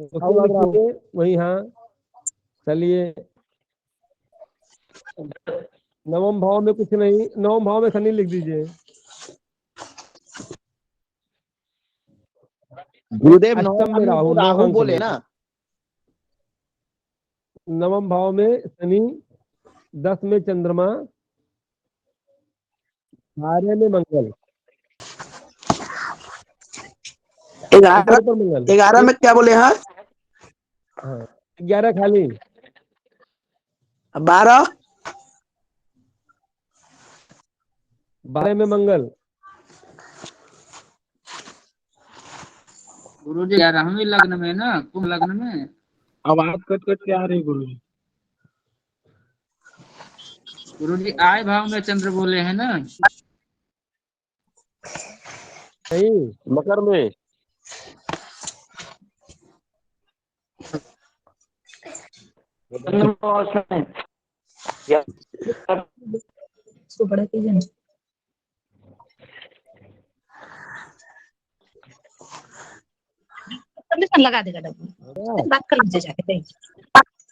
वही, हाँ चलिए। नवम भाव में कुछ नहीं, नवम भाव में शनि लिख दीजिए। गुरुदेव अष्टम में राहु, 9 राहु अंक बोले में। ना। नवम भाव में शनि, 10 में चंद्रमा, 12 में मंगल, 11 पर मंगल। 11 में क्या बोले हैं? हाँ 11 खाली। 12 में मंगल। गुरु जी 11वें लग्न में ना, कुंभ लग्न में। आवाज कट कट के आ रही गुरु जी। गुरु जी आय भाव में चंद्र बोले हैं ना। नहीं, मकर में। इसको बड़ा कीजिए ना। कंडीशन लगा देगा डब्बू, बात कर लीजिए जाके,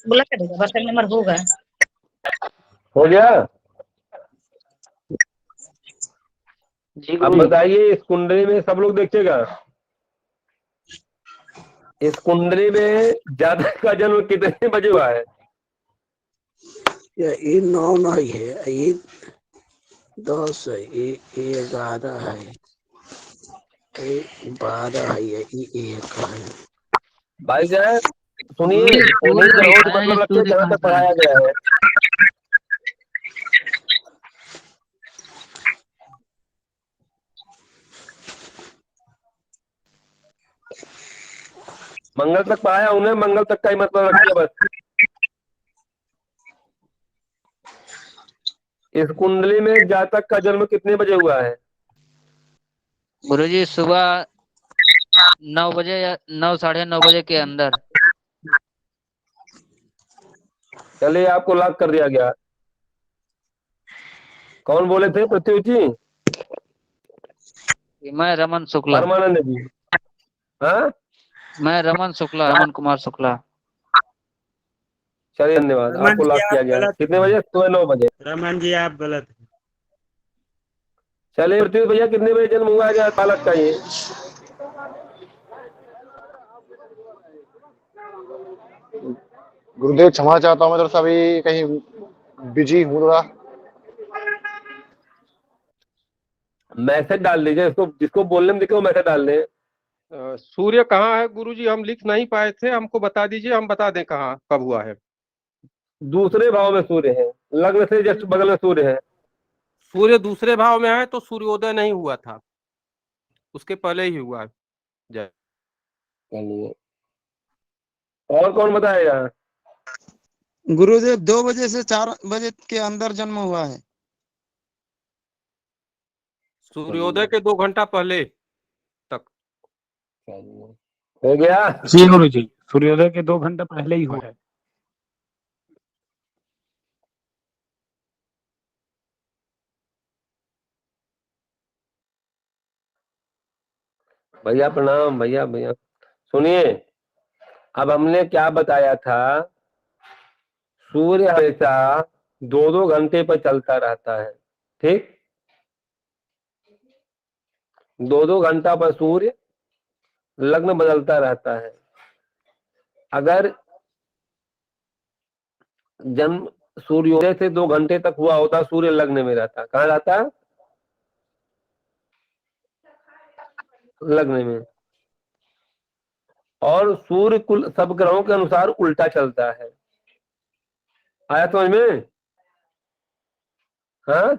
बोला करेगा, बर्तन नंबर होगा। हो गया। अब बताइए, इस कुंडली में सब लोग देखिएगा, इस कुंडली में जातक का जन्म कितने बजे हुआ है? ये 9 नहीं है, ये 10 है, ये 11 है, ये 12 है, ये 1 है। भाई जान सुनिए, गुरु जी उन्हीं सूर्य ग्रहों से कहाँ है, मतलब रखिए सूर्य जहाँ कहाँ तक पर है? पढ़ाया गया है। मंगल तक पढ़ाया उन्हें, मंगल तक का ही मतलब रखिए बस। इस कुंडली में जातक का जन्म कितने बजे हुआ है? गुरु जी सुबह 9 बजे या 9, 9:30 बजे के अंदर। चलिए आपको लॉक कर दिया गया। कौन बोले थे? पृथ्वी जी? मैं रमन शुक्ला। परमानंद जी? हाँ मैं रमन शुक्ला, रमन कुमार शुक्ला। चलिए धन्यवाद, रमन आपको जी लॉक किया आप गया। गलत कितने हैं। बजे? सुबह 9 बजे। रमन जी आप गलत हैं। चलिए पृथ्वी भैया, कितने बजे जन्म हुआ है बालक का ये? गुरुदेव क्षमा चाहता हूँ, मैं थोड़ा सा अभी कहीं बिजी हूँ थोड़ा। मैसेज डाल दीजिए इसको, जिसको बोलने में दिखे वो मैसेज डाल दें। सूर्य कहाँ है गुरुजी? हम लिख नहीं पाए थे, हमको बता दीजिए, हम बता दें कहाँ कब हुआ है। दूसरे भाव में सूर्य है, लग्न से जस्ट बगल में सूर्य है। सूर्य दूसरे भाव में है तो सूर्योदय नहीं हुआ था, उसके पहले ही हुआ है। जय। चलिए और कौन बताएगा? गुरुदेव 2 बजे से 4 बजे के अंदर जन्म हुआ है। सूर्योदय के 2 घंटा पहले तक। हो गया। जी गुरु जी, सूर्योदय के 2 घंटा पहले ही हुआ है। भैया प्रणाम। भैया भैया सुनिए, अब हमने क्या बताया था? सूर्य हमेशा 2-2 घंटे पर चलता रहता है, ठीक? 2-2 घंटा पर सूर्य लग्न बदलता रहता है। अगर जन्म सूर्योदय से 2 घंटे तक हुआ होता, सूर्य लग्न में रहता। कहाँ रहता? लग्न में। और सूर्य कुल सब ग्रहों के अनुसार उल्टा चलता है। आया समझ में? हाँ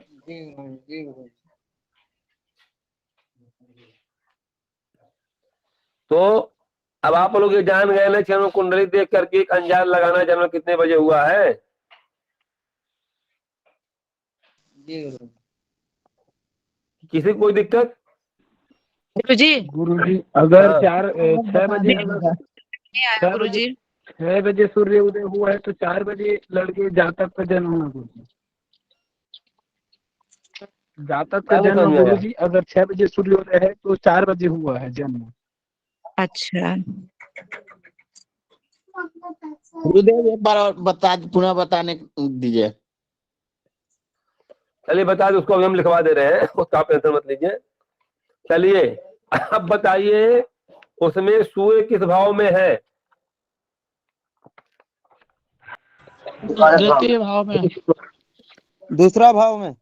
तो अब आप लोग ये जान गए ना, जन्म कुंडली देख करके एक अंदाज लगाना जन्म कितने बजे हुआ है। किसी को कोई दिक्कत? गुरु जी अगर हाँ 6 बजे, गुरु जी 6 बजे सूर्य उदय हुआ है तो 4 बजे लड़के जातक का जन्म हुआ गुरु जी। जातक का क्या नहीं जन्म समझ में गुरु आया? जी अगर 6 बजे सूर्योदय है तो 4 बजे हुआ है जन्म। अच्छा गुरुदेव एक बार और पुनः बताने दीजिए। चलिए बता दो, उसको अभी हम लिखवा दे रहे हैं, उसका आप टेंशन मत लीजिए। चलिए अब बताइए उसमें सूर्य किस भाव में है? द्वितीय भाव में। दूसरा भाव में।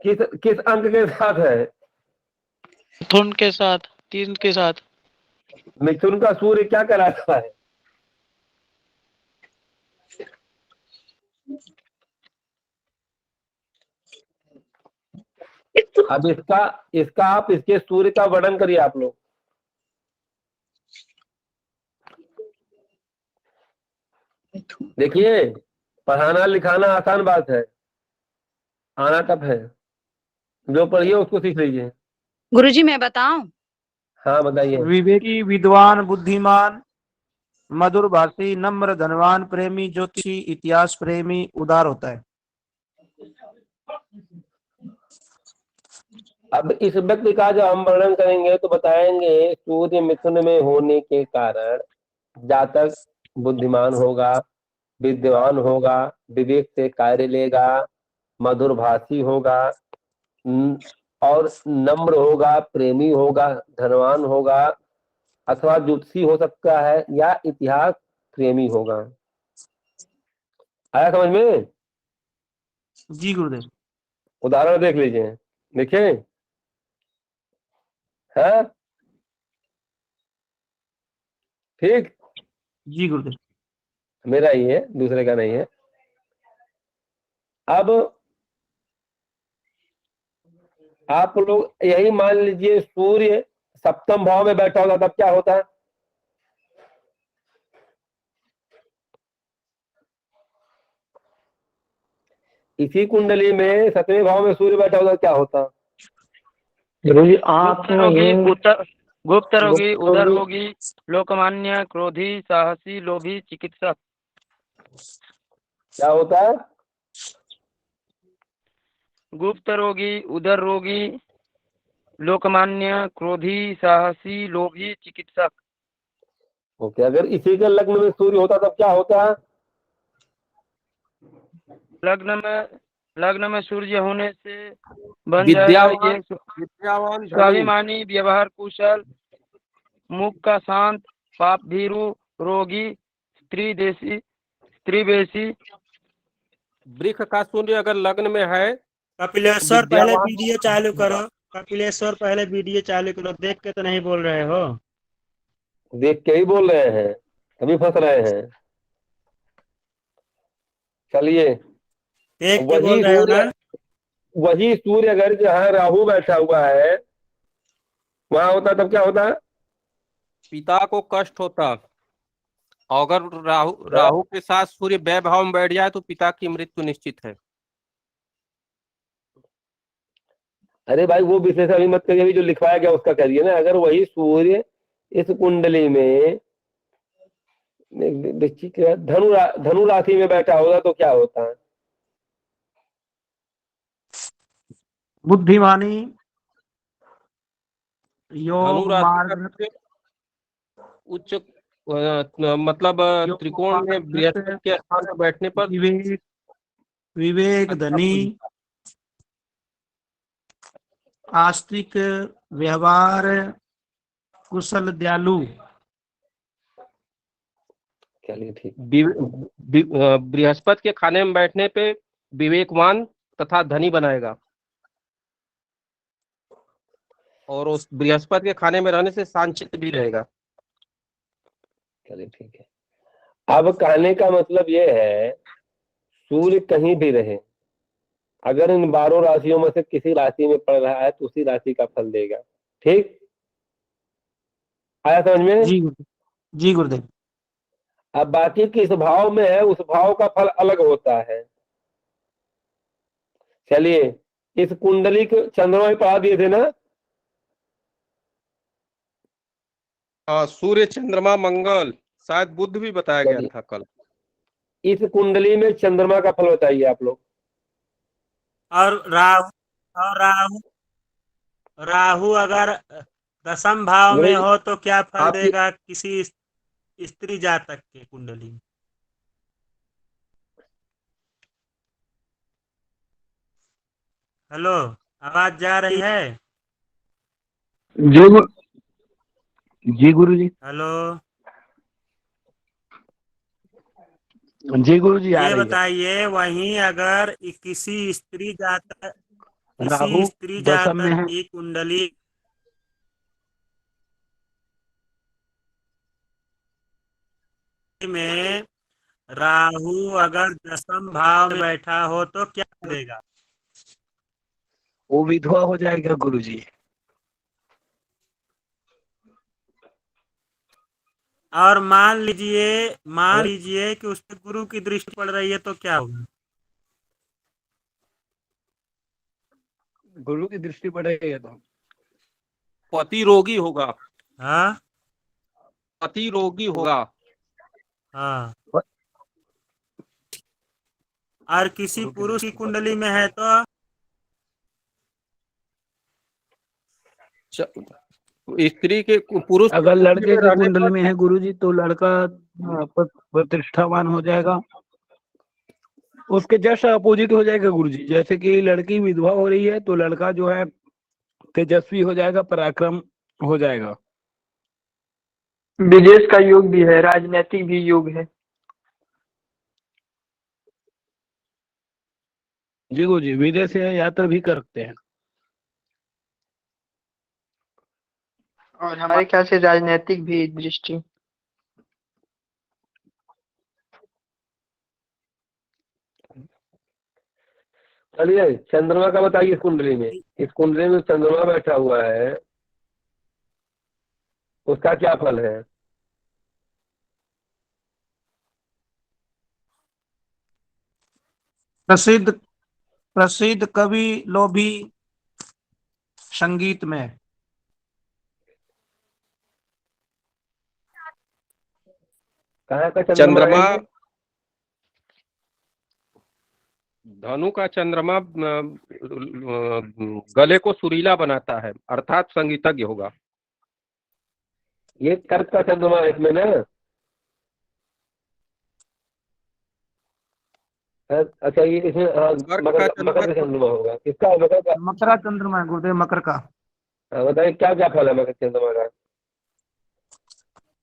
किस किस अंक के साथ है? मिथुन के साथ, 3 के साथ। मिथुन का सूर्य क्या कहलाता है? अब इसका इसका आप इसके सूर्य का वर्णन करिए आप लोग। देखिए पढ़ाना लिखाना आसान बात है, आना टफ है। जो पढ़िए उसको सीख लीजिए। गुरुजी मैं बताऊं? हाँ बताइए। विवेकी, विद्वान, बुद्धिमान, मधुर भाषी, नम्र, धनवान, प्रेमी, ज्योतिषी, इतिहास प्रेमी, उदार होता है। अब इस व्यक्ति का जो हम वर्णन करेंगे तो बताएंगे सूर्य मिथुन में होने के कारण जातक बुद्धिमान होगा, विद्वान होगा, विवेक से कार्य लेगा, मधुरभाषी होगा, और नम्र होगा, प्रेमी होगा, धनवान होगा, अथवा ज्योतिषी हो सकता है, या इतिहास प्रेमी होगा। आया समझ में? जी गुरुदेव। उदाहरण देख लीजिए, देखिए है ठीक। जी गुरुदेव। मेरा ही है, दूसरे का नहीं है। अब आप लोग यही मान लीजिए सूर्य सप्तम भाव में बैठा होगा, तब क्या होता है? इसी कुंडली में सतवें भाव में सूर्य बैठा होगा, क्या होता? गुरुजी आप गुप्त रोगी, उदर रोगी, लोकमान्य, क्रोधी, साहसी, लोभी, चिकित्सक। क्या होता है? गुप्त रोगी, उदर रोगी, लोकमान्य, क्रोधी, साहसी, लोभी, चिकित्सक। ओके, अगर इसी के लग्न में सूर्य होता तब क्या होता है? लग्न में सूर्य होने से बन जाएगा ये विद्यावान, स्वाभिमानी, व्यवहार कुशल, मुख का शांत, पाप भीरु, रोगी, स्त्रीवेशी। वृक्ष का सूर्य अगर लग्न में है, कपिलेश्वर पहले वीडियो चालू करो। कपिलेश्वर पहले वीडियो चालू करो, देख के तो नहीं बोल रहे हो? देख के ही बोल रहे हैं, तभी फंस रहे हैं। चलिए देख के बोल रहे हो ना? वही सूर्य अगर जहाँ राहु बैठा हुआ है वहां होता तब क्या होता है? पिता को कष्ट होता। अगर राहु के साथ सूर्य व्यय भाव में बैठ जाए तो पिता की मृत्यु निश्चित है। अरे भाई वो विशेष अभी मत करिए, अभी जो लिखवाया गया उसका करिए ना। अगर वही सूर्य इस कुंडली में धनु राशि में बैठा होगा तो क्या होता है? बुद्धिमानी, धनु राशि उच्च मतलब त्रिकोण में बृहस्पति के स्थान पर बैठने पर विवेक, धनी, आस्तिक, व्यवहार कुशल, दयालु। चलिए ठीक। बृहस्पति के खाने में बैठने पे विवेकवान तथा धनी बनाएगा, और उस बृहस्पति के खाने में रहने से शांतचित्त भी रहेगा। चलिए ठीक है। अब कहने का मतलब ये है सूर्य कहीं भी रहे, अगर इन 12 राशियों में से किसी राशि में पड़ रहा है तो उसी राशि का फल देगा। ठीक आया समझ में? जी गुरुदेव। अब बाकी किस भाव में है उस भाव का फल अलग होता है। चलिए इस कुंडली को चंद्रमा में पढ़ा दिए थे ना? सूर्य, चंद्रमा, मंगल, शायद बुध भी बताया गया था कल। इस कुंडली में चंद्रमा का फल बताइए आप लोग। और राहु अगर दशम भाव में हो तो क्या फल देगा किसी स्त्री जातक के कुंडली में? हेलो, आवाज जा रही है? जी जी गुरु जी। हेलो, जी गुरु जी, आ ये रही है। बताइए, वहीं अगर किसी स्त्री जातक राहु दशम में है। की कुंडली में राहु अगर दसम भाव में बैठा हो तो क्या देगा? वो विधवा हो जाएगा गुरु जी। और मान लीजिए कि उस पर गुरु की दृष्टि पड़ रही है तो क्या होगा? गुरु की दृष्टि पड़ेगी तो पति रोगी होगा, हाँ पति रोगी होगा। हाँ। और किसी पुरुष की कुंडली में है तो स्त्री के पुरुष अगर लड़के में की रहने कुंडली पर में है गुरु जी तो लड़का प्रतिष्ठावान हो जाएगा। उसके जस्ट अपोजिट हो जाएगा गुरु जी। जैसे कि लड़की विधवा हो रही है तो लड़का जो है तेजस्वी हो जाएगा, पराक्रम हो जाएगा। विदेश का योग भी है, राजनीतिक भी योग है। जी गुरु जी, विदेश यात्रा भी कर सकते हैं। और हमारे ख्याल से राजनीतिक भी दृष्टि। चलिए चंद्रमा का बताइए। इस कुंडली में चंद्रमा बैठा हुआ है, उसका क्या फल है? प्रसिद्ध कवि, लोभी, संगीत में। कहाँ का चंद्रमा है चंद्रमा, ये? धनु का चंद्रमा गले को सुरीला बनाता है, अर्थात संगीतज्ञ होगा। ये कर्क का चंद्रमा है इसमें ना। अच्छा, ये इसमें कर्क का मकर का चंद्रमा होगा। किसका है? मकर का। मकरा चंद्रमा है गुरुदेव, मकर का। बताइए क्या क्या फल है मकर चंद्रमा का?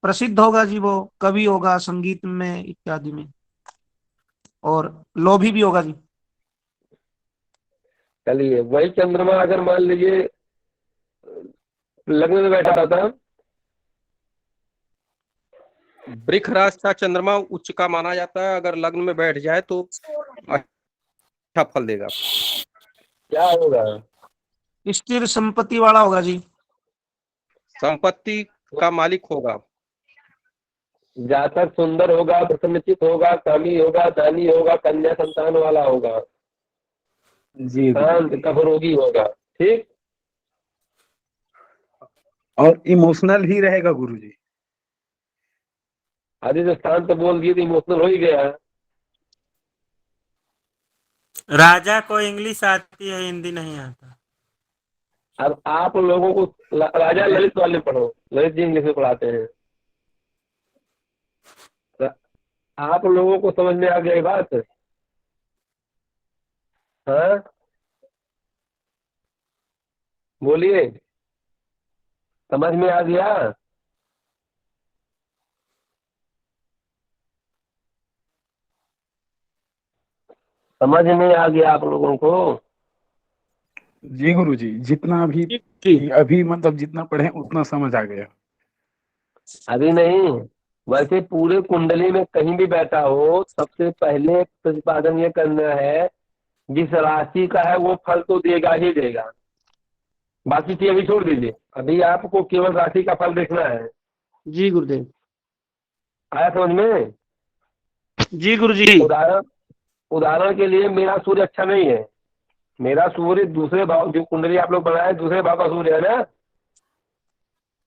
प्रसिद्ध होगा जी, वो कवि होगा संगीत में इत्यादि में, और लोभी भी होगा जी। चलिए, वही चंद्रमा अगर मान लीजिए लग्न में बैठा था, वृक्ष राशि का चंद्रमा उच्च का माना जाता है, अगर लग्न में बैठ जाए तो अच्छा फल देगा। क्या होगा? स्थिर संपत्ति वाला होगा जी। संपत्ति का मालिक होगा। जातक सुंदर होगा, प्रसन्नचित होगा, कामी होगा, दानी होगा, कन्या संतान वाला होगा, जी शांत, कफरोगी होगा। ठीक। और इमोशनल ही रहेगा गुरु जी। आदि तो शांत बोल दिए तो इमोशनल हो ही गया। राजा को इंग्लिश आती है, हिंदी नहीं आता। अब आप लोगों को राजा ललित वाले पढ़ो, ललित जी इंग्लिश में पढ़ाते हैं। आप लोगों को समझ में आ गया ये बात? हाँ बोलिए, समझ में आ गया? समझ में आ गया आप लोगों को? जी गुरु जी, जितना अभी मतलब जितना पढ़े उतना समझ आ गया। अभी नहीं, वैसे पूरे कुंडली में कहीं भी बैठा हो, सबसे पहले प्रतिपादन ये करना है जिस राशि का है वो फल तो देगा ही देगा। बाकी चीज अभी छोड़ दीजिए, अभी आपको केवल राशि का फल देखना है। जी गुरुदेव। आया समझ में? जी गुरु जी। उदाहरण के लिए मेरा सूर्य अच्छा नहीं है, मेरा सूर्य दूसरे भाव, जो कुंडली आप लोग बनाए दूसरे भाव का सूर्य है ना।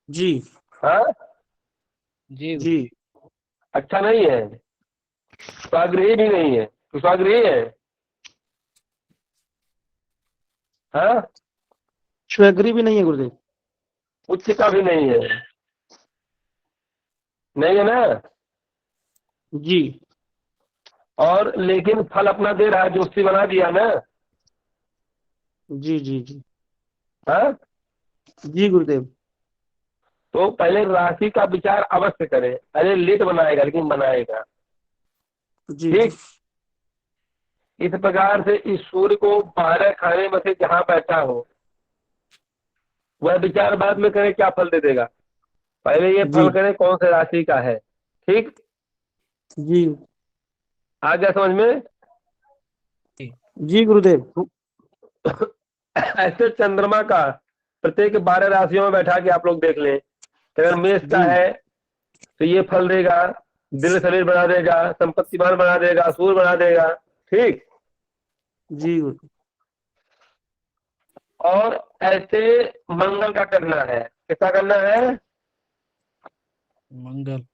जी हाँ जी जी। अच्छा नहीं है, स्वाग्रही भी नहीं है। तो स्वाग्रही है? हाँ, स्वगृह भी नहीं है गुरुदेव। उच्च का भी नहीं है, नहीं है ना। जी और लेकिन फल अपना दे रहा है, जो उससे बना दिया ना। जी जी जी हाँ, जी गुरुदेव। तो पहले राशि का विचार अवश्य करें। अरे लेट बनाएगा लेकिन बनाएगा। जी जी ठीक, इस प्रकार से इस सूर्य को 12 खाने में से जहां बैठा हो वह विचार बाद में करें क्या फल दे देगा। पहले ये जी फल करें कौन से राशि का है। ठीक, जी आ गया समझ में। जी गुरुदेव। ऐसे चंद्रमा का प्रत्येक 12 राशियों में बैठा के आप लोग देख लें कि अगर मेष का जी है तो ये फल देगा, दिल शरीर बना देगा, संपत्तिवान बना देगा, सूर बना देगा। ठीक, जी गुरुदेव। और ऐसे मंगल का करना है। किसका करना है? मंगल।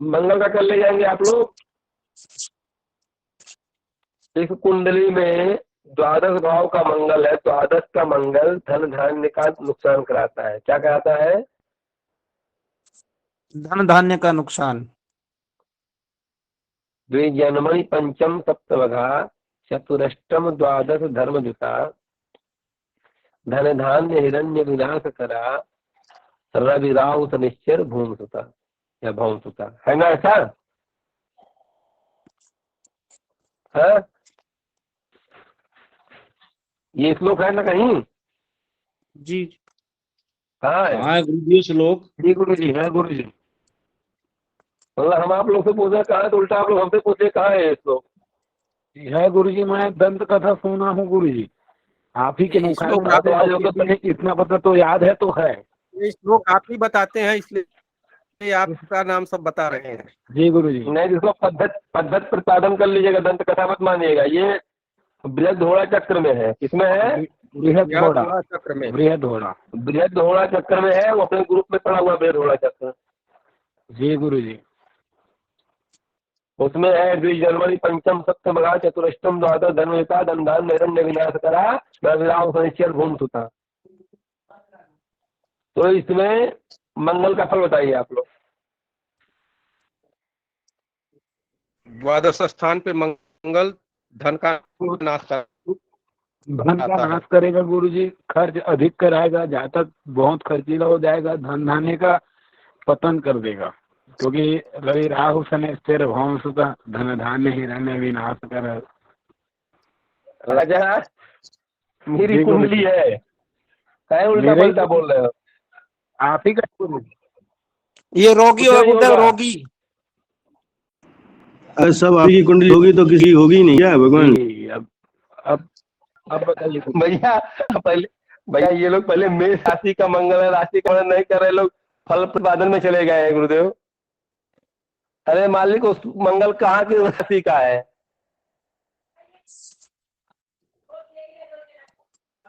मंगल का कर ले जाएंगे आप लोग। इस कुंडली में द्वादश भाव का मंगल है। द्वादश का मंगल धन धान्य का नुकसान कराता है। क्या कराता है? धन धान्य का नुकसान। द्विजन्मणि पंचम सप्तमघा चतुरष्टम द्वादश धर्म जुता धन धान्य हिरण्य विनाश करा रवि राहु शनिश्चर भूम सुता या भौम सुता। है ना ऐसा? है? ये श्लोक है ना कहीं? जी कहाँ है? हाँ गुरु जी श्लोक। जी गुरु जी, है गुरु जी। मतलब हम आप लोग से पूछ रहे कहाँ है तो उल्टा आप लोग हमसे पूछे कहाँ है ये श्लोक। है गुरु जी, मैं दंत कथा सुना हूँ गुरु जी, आप ही के ये मुखार श्लोक में आप बातें होती थी, इतना पता तो याद है तो है। ये श्लोक आप ही बताते हैं इसलिए आपका नाम सब बता रहे हैं। जी गुरु जी। नहीं, जिसको पद्धत प्रतिपादन कर लीजिएगा, दंत कथा मत मानिएगा। ये बृहद घोड़ा चक्र में है। किसमें है? बृहद यह घोड़ा, घोड़ा चक्र में। बृहद घोड़ा। बृहद घोड़ा चक्र में है। वो अपने ग्रुप में पड़ा हुआ बृहद घोड़ा चक्र। जी गुरु जी। उसमें है द्विजन्मणि पंचम सप्तमघा चतुरष्टम द्वादश धन्वता धन धान निरण्य विनाश करा रविराव शनिश्चर भूम सुता। तो इसमें मंगल का फल बताइए आप लोग। द्वादश स्थान पे मंगल धन का नाश कर धन का आता है। नाश करेगा गुरु जी, खर्च अधिक कराएगा, जातक बहुत खर्चीला हो जाएगा, धन धान्य का पतन कर देगा, क्योंकि रवि राहु शनि स्थिर भौम सुता धन धान्य हिरण्य विनाश कर। राजा मेरी जी गुरु कुंडली जी। है, क्या उल्टा मेरे ही पलटा बोल रहे हो? आप ही का गुरु जी। ये रोगी कुछ होगा नहीं गुरुदेव, होगा। रोगी। अरे सब आपकी कुंडली होगी तो किसी की होगी नहीं क्या भगवान? जी, अब बताइए गुरु। भैया भैया ये लोग पहले मेष राशि का मंगल है, राशि का मंगल नहीं कर रहे लोग, फल प्रतिपादन में चले गए हैं गुरुदेव। अरे मालिक उस मंगल कहाँ की राशि का है?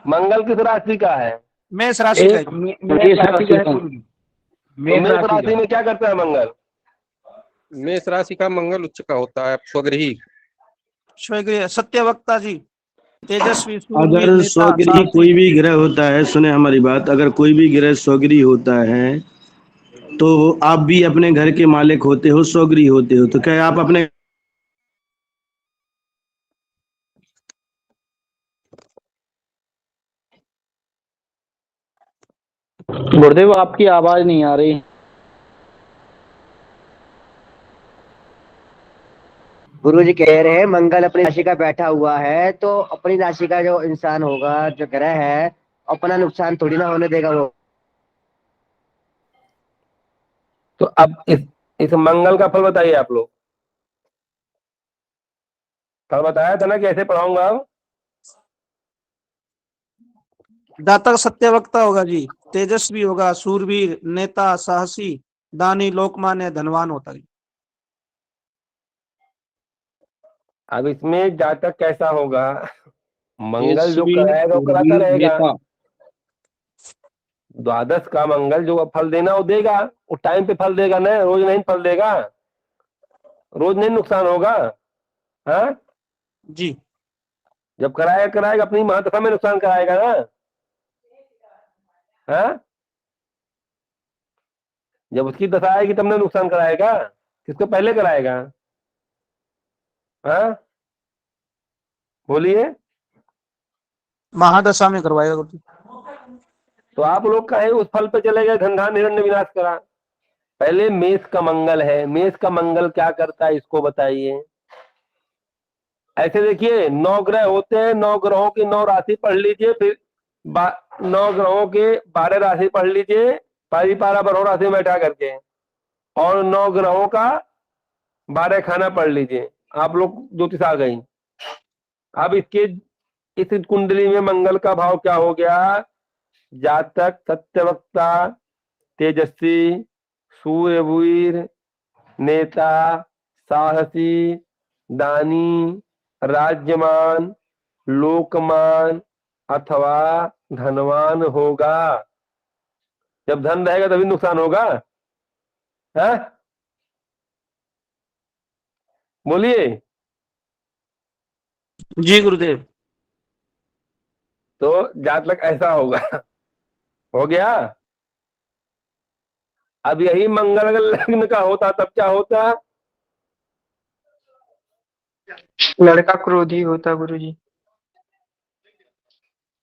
मंगल किस राशि का है? मेष राशि का है। मेष राशि का है गुरु जी। तो मेष मेष राशि राशि का। में क्या करता है मंगल? मेष राशि का मंगल उच्च का होता है, स्वगृही। स्वगृह सत्यवक्ता जी, तेजस्वी, शूरवीर, अगर नेता, स्वगृही साहसी। कोई भी ग्रह होता है, सुने हमारी बात, अगर कोई भी ग्रह स्वगृही होता है तो आप भी अपने घर के मालिक होते हो, स्वगृही होते हो, तो क्या आप अपने गुरुदेव आपकी आवाज नहीं आ रही। गुरु जी कह रहे हैं मंगल अपनी राशि का बैठा हुआ है, तो अपनी राशि का जो इंसान होगा, जो ग्रह है, अपना नुकसान थोड़ी ना होने देगा वो। तो अब इस मंगल का फल बताइए आप लोग। कल बताया था ना कि ऐसे पढ़ाऊंगा। अब दाता सत्यवक्ता होगा जी, तेजस्वी होगा, शूरवीर, नेता, साहसी, दानी, लोकमान्य, धनवान होता है। अब इसमें जातक कैसा होगा? मंगल जो तेजस्वी, कराएगा वो कराता शूरवीर, रहेगा। नेता। द्वादश का मंगल जो फल देना वो देगा, वो टाइम पे फल देगा ना, रोज नहीं फल देगा, रोज नहीं नुकसान होगा। हाँ, जी जब कराएगा अपनी महादशा में नुकसान कराएगा ना। हाँ, जब उसकी दशा आएगी तब ना नुकसान कराएगा, किसको पहले कराएगा? हाँ बोलिए। महादशा में करवाएगा गुरुजी। तो आप लोग कहे उस फल पे चले गए, धनधान हिरण्य विनाश करा। पहले मेष का मंगल है, मेष का मंगल क्या करता है इसको बताइए। ऐसे देखिए 9 ग्रह होते हैं, 9 ग्रहों की 9 राशि पढ़ लीजिए, फिर 9 ग्रहों के 12 राशि पढ़ लीजिए, पारी पारा बरहो राशि में बैठा करके, और 9 ग्रहों का 12 खाना पढ़ लीजिए, आप लोग ज्योतिष आ गई। अब इसके इस कुंडली में मंगल का भाव क्या हो गया। जातक सत्यवक्ता, तेजस्वी, सूर्यवीर, नेता, साहसी, दानी, राज्यमान, लोकमान अथवा धनवान होगा। जब धन रहेगा तभी नुकसान होगा, है? बोलिए। जी गुरुदेव। तो जातक ऐसा होगा। हो गया। अब यही मंगल अगर लग्न का होता तब क्या होता। लड़का क्रोधी होता गुरुजी।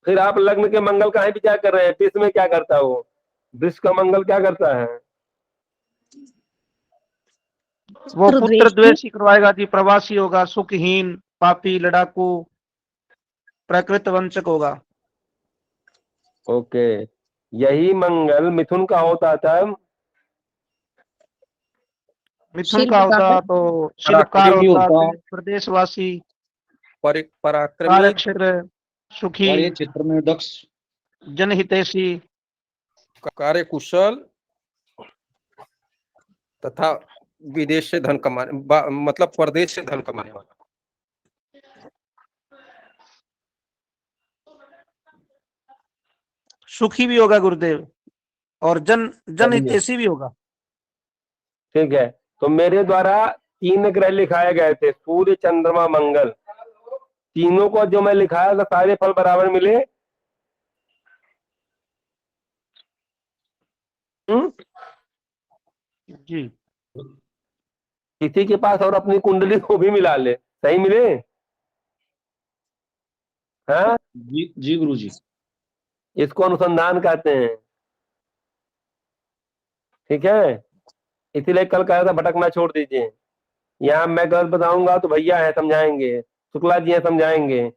फिर आप लग्न के मंगल का ही विचार कर रहे हैं, विश्व में क्या करता है वो, विश्व का मंगल क्या करता है। वो पुत्र द्वेषी करवाएगा जी, प्रवासी होगा, सुखहीन, पापी, लड़ाकू, प्रकृत वंचक होगा। ओके, यही मंगल मिथुन का होता था, मिथुन का होता तो शिल्पकार होता, प्रदेशवासी, पराक्रमी, कार्यक्षेत्र सुखी, और ये चित्र में दक्ष, जनहितैषी, कार्यकुशल तथा विदेश से धन कमाने मतलब परदेश से धन कमाने वाला। सुखी भी होगा गुरुदेव, और जनहितैषी भी होगा। ठीक है, तो मेरे द्वारा 3 ग्रह लिखाए गए थे, सूर्य चंद्रमा मंगल, तीनों को जो मैं लिखाया था सारे फल बराबर मिले। जी। किसी के पास और अपनी कुंडली को भी मिला ले, सही मिले। हाँ जी गुरुजी। इसको अनुसंधान कहते हैं। ठीक है, इसीलिए कल कहा था भटकना छोड़ दीजिए। यहाँ मैं गलत बताऊंगा तो भैया है समझाएंगे, शुक्ला जी है समझाएंगे,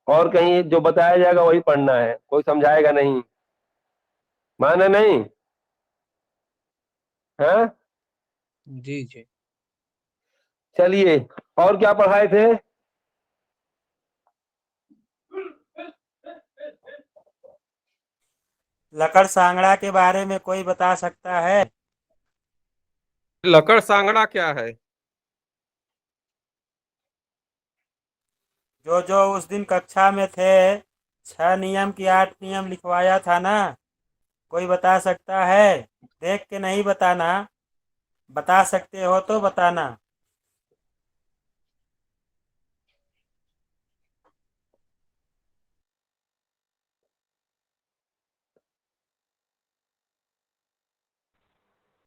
और कहीं जो बताया जाएगा वही पढ़ना है, कोई समझाएगा नहीं, माना नहीं। हाँ जी जी। चलिए, और क्या पढ़ाए थे। लकड़ सांगड़ा के बारे में कोई बता सकता है। लकड़ सांगड़ा क्या है। जो जो उस दिन कक्षा में थे 6 नियम की 8 नियम लिखवाया था ना, कोई बता सकता है। देख के नहीं बताना, बता सकते हो तो बताना।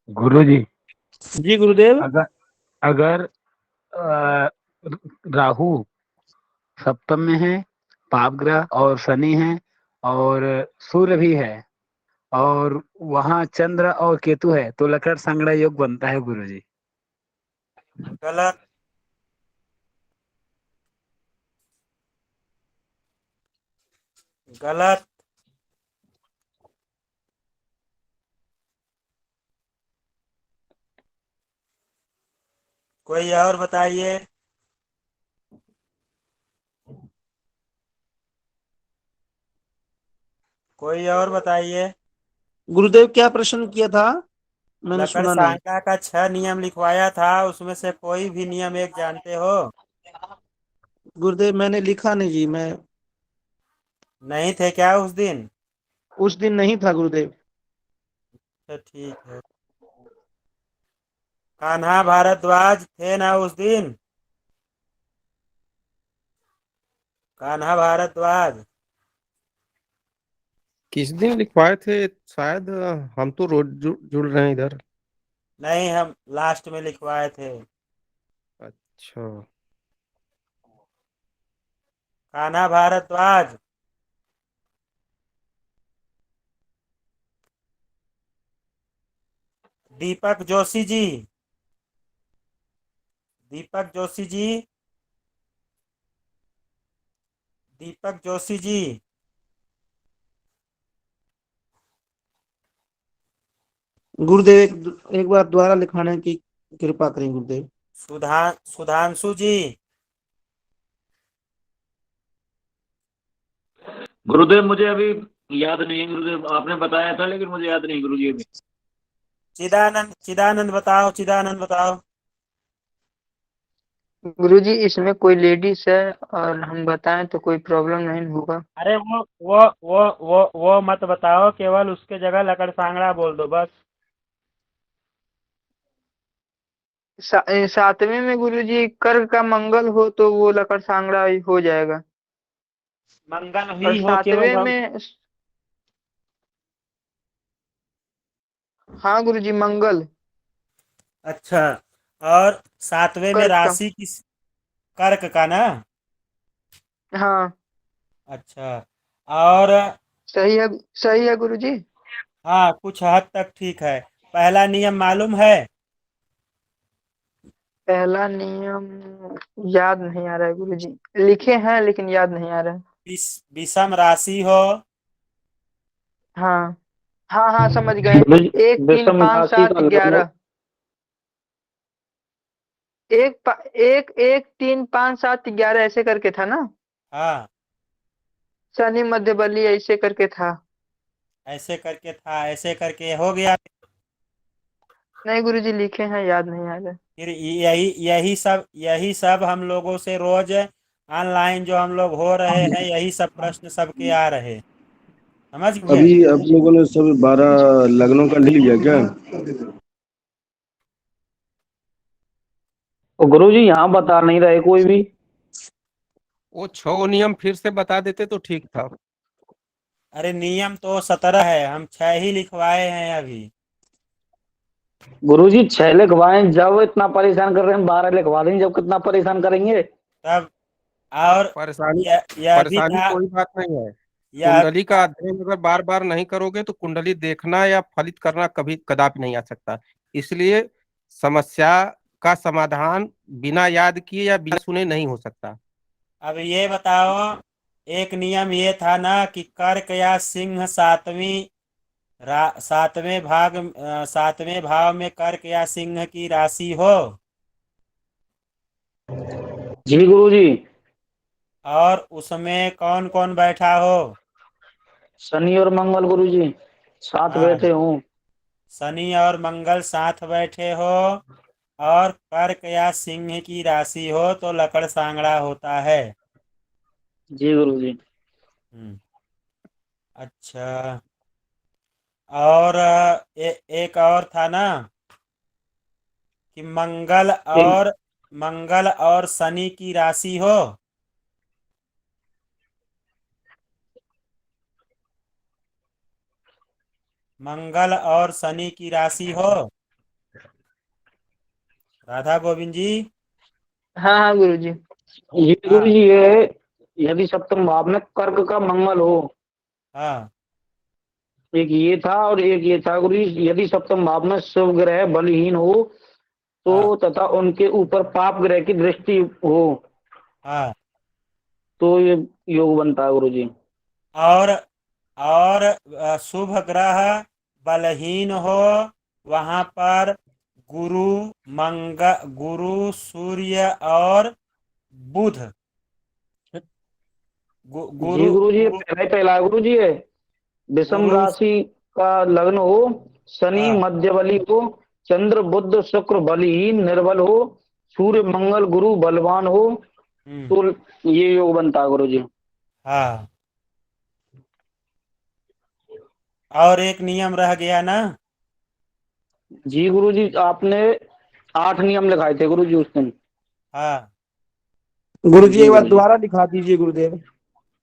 गुरुजी। जी गुरुदेव। अगर राहु सप्तम में है, पाप ग्रह, और शनि है, और सूर्य भी है, और वहाँ चंद्र और केतु है, तो लकड़ सांगड़ा योग बनता है गुरुजी। गलत। गलत। कोई और बताइए। कोई और बताइए। गुरुदेव क्या प्रश्न किया था, मैंने लकड़ सुना नहीं। सांगड़ा का 6 नियम लिखवाया था, उसमें से कोई भी नियम एक जानते हो। गुरुदेव मैंने लिखा नहीं जी, मैं नहीं थे क्या उस दिन। उस दिन नहीं था गुरुदेव। तो ठीक है। कान्हा भारद्वाज थे ना उस दिन। कान्हा भारद्वाज किस दिन लिखवाए थे, शायद हम तो रोज जुड़ रहे हैं इधर। नहीं, हम लास्ट में लिखवाए थे। अच्छा। कान्हा भारद्वाज दीपक जोशी जी, दीपक जोशी जी, दीपक जोशी जी। गुरुदेव एक बार दोबारा लिखवाने की कृपा करें गुरुदेव। सुधांशु जी। गुरुदेव मुझे अभी याद नहीं है गुरुदेव, आपने बताया था लेकिन मुझे याद नहीं गुरुजी अभी। चिदानंद, चिदानंद बताओ, चिदानंद बताओ। गुरुजी इसमें कोई लेडीज है और हम बताएं तो कोई प्रॉब्लम नहीं होगा। अरे वो मत बताओ, केवल उसके जगह लकड़ सांगड़ा बोल दो बस। सातवें में गुरुजी कर्क का मंगल हो तो वो लकड़ सांगड़ा ही हो जाएगा। मंगल और ही हो केवल सातवें में, हाँ गुरुजी मंगल। अच्छा, और सातवें में कर्क का, राशि किस? कर्क का ना? हाँ अच्छा, और सही है, सही है गुरुजी। हाँ, कुछ हद तक ठीक है। पहला नियम मालूम है? पहला नियम याद नहीं आ रहा है गुरुजी, लिखे हैं लेकिन याद नहीं आ रहा है। विषम राशि हो। हाँ हाँ हाँ समझ गए। 1 3 5 7 11, 1 1 3 5 7 11 ऐसे करके था ना। हाँ, शनि मध्य बली ऐसे करके था। ऐसे करके था, ऐसे करके हो गया। नहीं गुरुजी लिखे हैं, याद नहीं आ रहा। फिर यही सब हम लोगों से रोज ऑनलाइन जो हम लोग हो रहे हैं, यही सब प्रश्न सबके आ रहे हैं, समझ गए? अभी आप लोगों ने सब 12 लग्नों का लिख लिया क्या? गुरुजी यहाँ बता नहीं रहे कोई भी। वो 6 नियम फिर से बता देते तो ठीक था। अरे नियम तो 17 है, हम 6 ही लिखवाए हैं अभी। गुरुजी 6 लिखवाएं, जब इतना परेशान कर रहे हैं 12 लिखवा दें, जब कितना परेशान करेंगे। तब और परेशानी यह भी परेशानी था, कोई बात नहीं है। यह कुंडली का अध्ययन अगर बार बार नहीं करोगे तो कुंडली देखना या फलित करना कभी कदापि नहीं आ सकता। इसलिए समस्या का समाधान बिना याद किए या बिना सुने नहीं हो सकता। अब ये बताओ, एक नियम ये था ना कि कर्क या सिंह सातवें भाव में कर्क या सिंह की राशि हो, जी गुरुजी। और उसमें कौन कौन बैठा हो? शनि और मंगल गुरुजी साथ हाँ, बैठे हूँ। शनि और मंगल साथ बैठे हो, और कर्क या सिंह की राशि हो तो लकड़ सांगड़ा होता है। जी गुरुजी। अच्छा, और एक और था ना कि मंगल और शनि की राशि हो, मंगल और शनि की राशि हो, राधा गोविंद जी। हाँ हाँ गुरुजी। ये हाँ गुरुजी ये यदि सप्तम भाव में कर्क का मंगल हो, हाँ एक ये था और एक ये था गुरुजी, यदि सप्तम भाव में शुभ ग्रह बलहीन हो हाँ तो तथा उनके ऊपर पाप ग्रह की दृष्टि हो हाँ, तो ये योग बनता है गुरुजी। और शुभ ग्रह बलहीन हो, वहां पर गुरु सूर्य और बुध, जी गुरु गुरुजी गुरु पहला है गुरुजी है विषम गुरु राशि का लग्न हो, शनि हाँ मध्य बली हो, चंद्र बुध शुक्र बलहीन निर्बल हो, सूर्य मंगल गुरु बलवान हो तो ये योग बनता है गुरुजी। हाँ, और एक नियम रह गया ना? जी गुरुजी आपने 8 नियम लिखाए थे गुरुजी उस दिन। हाँ, गुरुजी जी एक बार गुरुजी। दोबारा दिखा दीजिए गुरुदेव।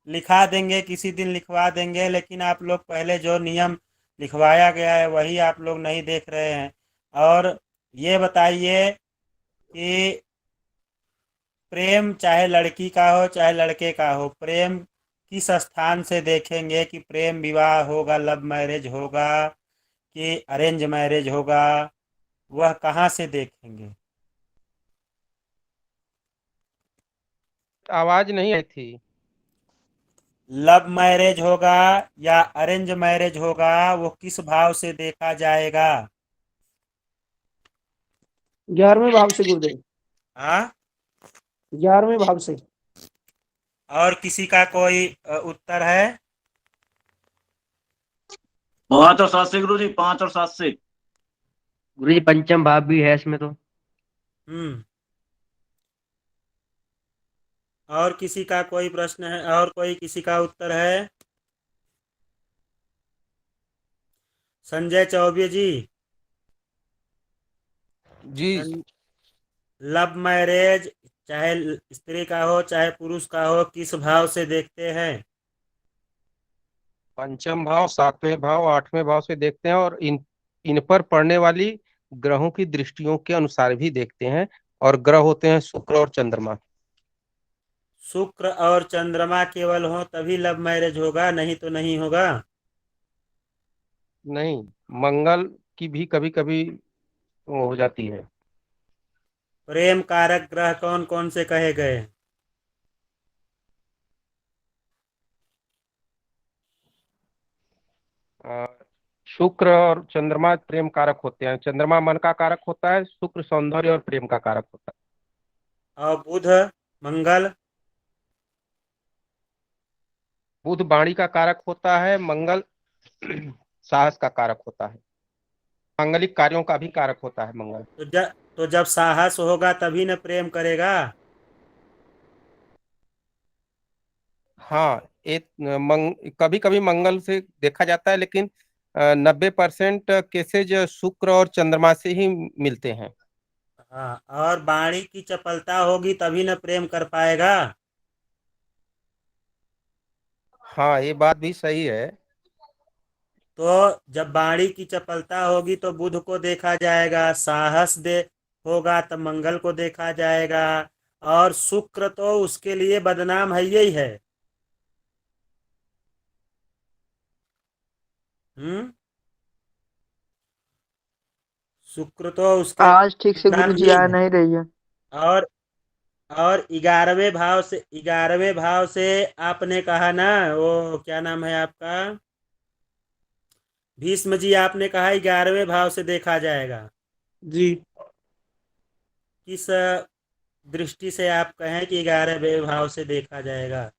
लिखा देंगे, किसी दिन लिखवा देंगे, लेकिन आप लोग पहले जो नियम लिखवाया गया है वही आप लोग नहीं देख रहे हैं। और ये बताइए कि प्रेम चाहे लड़की का हो चाहे लड़के का हो, प्रेम किस स्थान से देखेंगे कि प्रेम विवाह होगा, लव मैरिज होगा कि अरेंज मैरिज होगा? वह कहाँ से देखेंगे? आवाज नहीं आई थी। लव मैरिज होगा या अरेंज मैरिज होगा, वो किस भाव से देखा जाएगा? 11वें भाव से गुरुदेव, हाँ, 11वें भाव से। और किसी का कोई उत्तर है? 5 और 7 से गुरु जी, 5 और 7 से। गुरुजी पंचम भाव भी है इसमें तो। और किसी का कोई प्रश्न है? और कोई किसी का उत्तर है? संजय चौबे जी। जी। लव मैरिज चाहे स्त्री का हो चाहे पुरुष का हो, किस भाव से देखते हैं? पंचम भाव, 7वें भाव, 8वें भाव से देखते हैं, और इन पर पड़ने वाली ग्रहों की दृष्टियों के अनुसार भी देखते हैं। और ग्रह होते हैं शुक्र और चंद्रमा। शुक्र और चंद्रमा केवल हो तभी लव मैरिज होगा, नहीं तो नहीं होगा। नहीं, मंगल की भी कभी कभी वो हो जाती है। प्रेम कारक ग्रह कौन कौन से कहे गए? शुक्र और चंद्रमा प्रेम कारक होते हैं। चंद्रमा मन का कारक होता है, शुक्र सौंदर्य और प्रेम का कारक होता है। और बुध मंगल? बुध वाणी का कारक होता है, मंगल साहस का कारक होता है। मांगलिक कार्यों का भी कारक होता है मंगल। तो जब साहस होगा तभी न प्रेम करेगा। हाँ, कभी कभी मंगल से देखा जाता है, लेकिन 90% केसेज शुक्र और चंद्रमा से ही मिलते हैं। हाँ, और वाणी की चपलता होगी तभी न प्रेम कर पाएगा। हाँ, ये बात भी सही है। तो जब वाणी की चपलता होगी तो बुध को देखा जाएगा, साहस दे होगा तब मंगल को देखा जाएगा, और शुक्र तो उसके लिए बदनाम है ही है। शुक्र तो उसके आज ठीक से बदनाम गुरुजी ही आ है। नहीं रही है। और 11वें भाव से आपने कहा ना, वो क्या नाम है आपका, भीष्म जी, आपने कहा 11वें भाव से देखा जाएगा। जी। किस दृष्टि से आप कहें कि 11वें भाव से देखा जाएगा?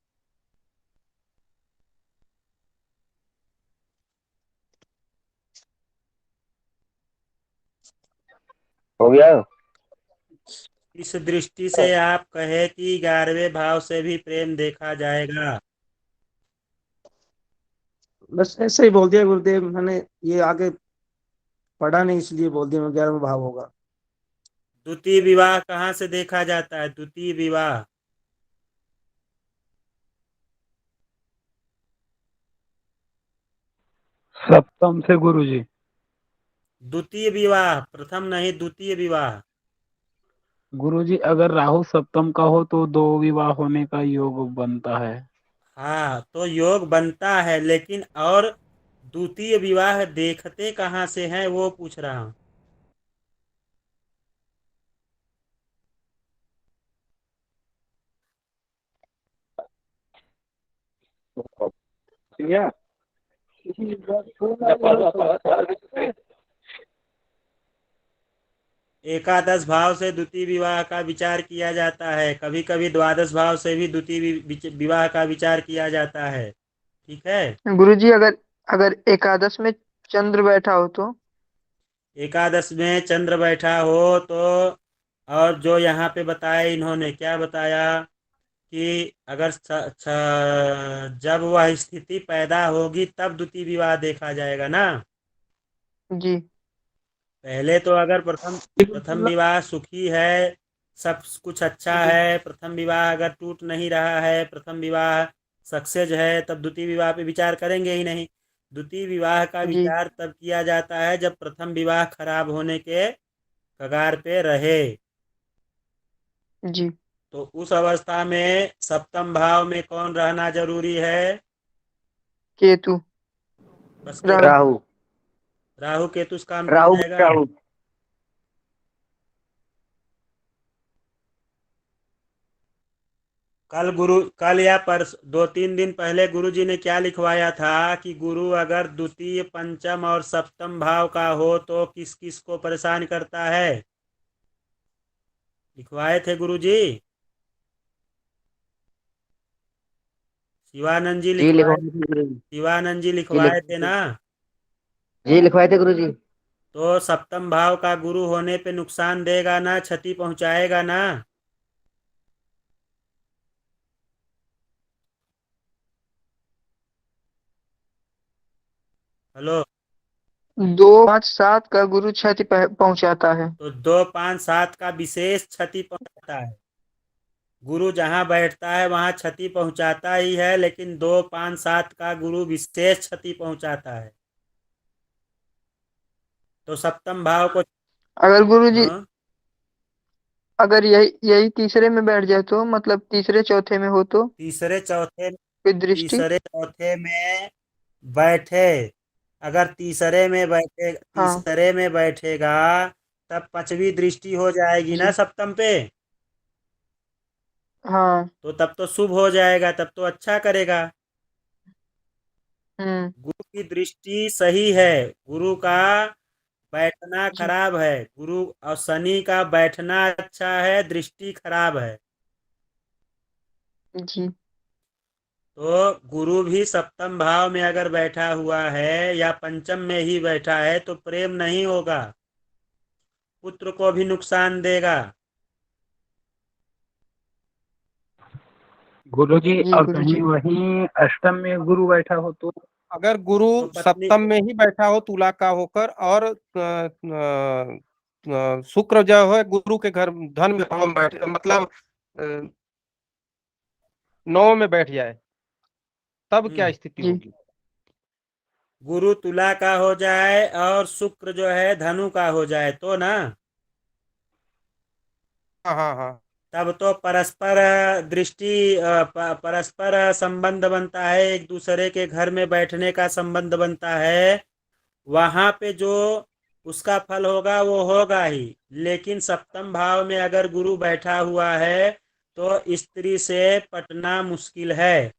हो गया। इस दृष्टि से आप कहे कि 11वें भाव से भी प्रेम देखा जाएगा। बस ऐसे ही बोल दिया गुरुदेव, मैंने ये आगे पढ़ा नहीं इसलिए बोल दिया मैं 11वां भाव होगा। द्वितीय विवाह कहाँ से देखा जाता है? द्वितीय विवाह सप्तम से गुरुजी। द्वितीय विवाह, प्रथम नहीं, द्वितीय विवाह। गुरुजी अगर राहु सप्तम का हो तो 2 विवाह होने का योग बनता है। हाँ, तो योग बनता है, लेकिन और द्वितीय विवाह देखते कहाँ से हैं वो पूछ रहा हूँ। एकादश भाव से द्वितीय विवाह का विचार किया जाता है, कभी कभी द्वादश भाव से भी द्वितीय विवाह का विचार किया जाता है। ठीक है। गुरुजी अगर अगर एकादश में चंद्र बैठा हो तो? एकादश में चंद्र बैठा हो तो, और जो यहाँ पे बताया इन्होंने क्या बताया कि अगर जब वह स्थिति पैदा होगी तब द्वितीय विवाह देखा जाएगा ना। जी। पहले तो अगर प्रथम विवाह सुखी है, सब कुछ अच्छा है, प्रथम विवाह अगर टूट नहीं रहा है, प्रथम विवाह सक्सेस है, तब द्वितीय विवाह पे विचार करेंगे ही नहीं। द्वितीय विवाह का विचार तब किया जाता है जब प्रथम विवाह खराब होने के कगार पे रहे। जी। तो उस अवस्था में सप्तम भाव में कौन रहना जरूरी है? केतु। बस राहु। राहु केतु काम कर राहु जाएगा। राहु कल या परस 2-3 दिन पहले गुरुजी ने क्या लिखवाया था कि गुरु अगर द्वितीय, पंचम और सप्तम भाव का हो तो किस किस को परेशान करता है, लिखवाए थे गुरुजी। शिवानंद जी जी लिखवाए लिखवाए थे गुरुजी। शिवानंद जी जी लिखवाए थे ना। जी लिखवाए थे गुरुजी। तो सप्तम भाव का गुरु होने पे नुकसान देगा ना, क्षति पहुंचाएगा ना। हेलो। 2, 5, 7 का गुरु क्षति पहुंचाता है। तो 2, 5, 7 का विशेष क्षति पहुंचाता है। गुरु जहां बैठता है वहां क्षति पहुंचाता ही है, लेकिन 2, 5, 7 का गुरु विशेष क्षति पहुंचाता है। तो सप्तम भाव को अगर गुरु जी हाँ, अगर यही तीसरे में बैठ जाए तो मतलब तीसरे चौथे में हो तो तीसरे चौथे कोई दृष्टि। तीसरे चौथे में बैठे, अगर हाँ तीसरे में बैठेगा तब पांचवी दृष्टि हो जाएगी ना जी सप्तम पे। हाँ। तो तब तो शुभ हो जाएगा, तब तो अच्छा करेगा। हम्म। गुरु की दृष्टि सही है, गुरु का बैठना जी खराब है। गुरु और शनि का बैठना अच्छा है, दृष्टि खराब है। जी तो गुरु भी सप्तम भाव में अगर बैठा हुआ है या पंचम में ही बैठा है तो प्रेम नहीं होगा, पुत्र को भी नुकसान देगा। गुरुजी जी और गुरु कहीं जी। वहीं अष्टम में गुरु बैठा हो तो? अगर गुरु तो पत्नी सप्तम में ही बैठा हो तुला का होकर और शुक्र जो है गुरु के घर धन में भाव में बैठे मतलब 9 में बैठ जाए तब क्या स्थिति जी होगी? गुरु तुला का हो जाए और शुक्र जो है धनु का हो जाए तो ना, हाँ हाँ हाँ। तब तो परस्पर दृष्टि परस्पर संबंध बनता है, एक दूसरे के घर में बैठने का संबंध बनता है। वहां पे जो उसका फल होगा वो होगा ही। लेकिन सप्तम भाव में अगर गुरु बैठा हुआ है तो स्त्री से पटना मुश्किल है।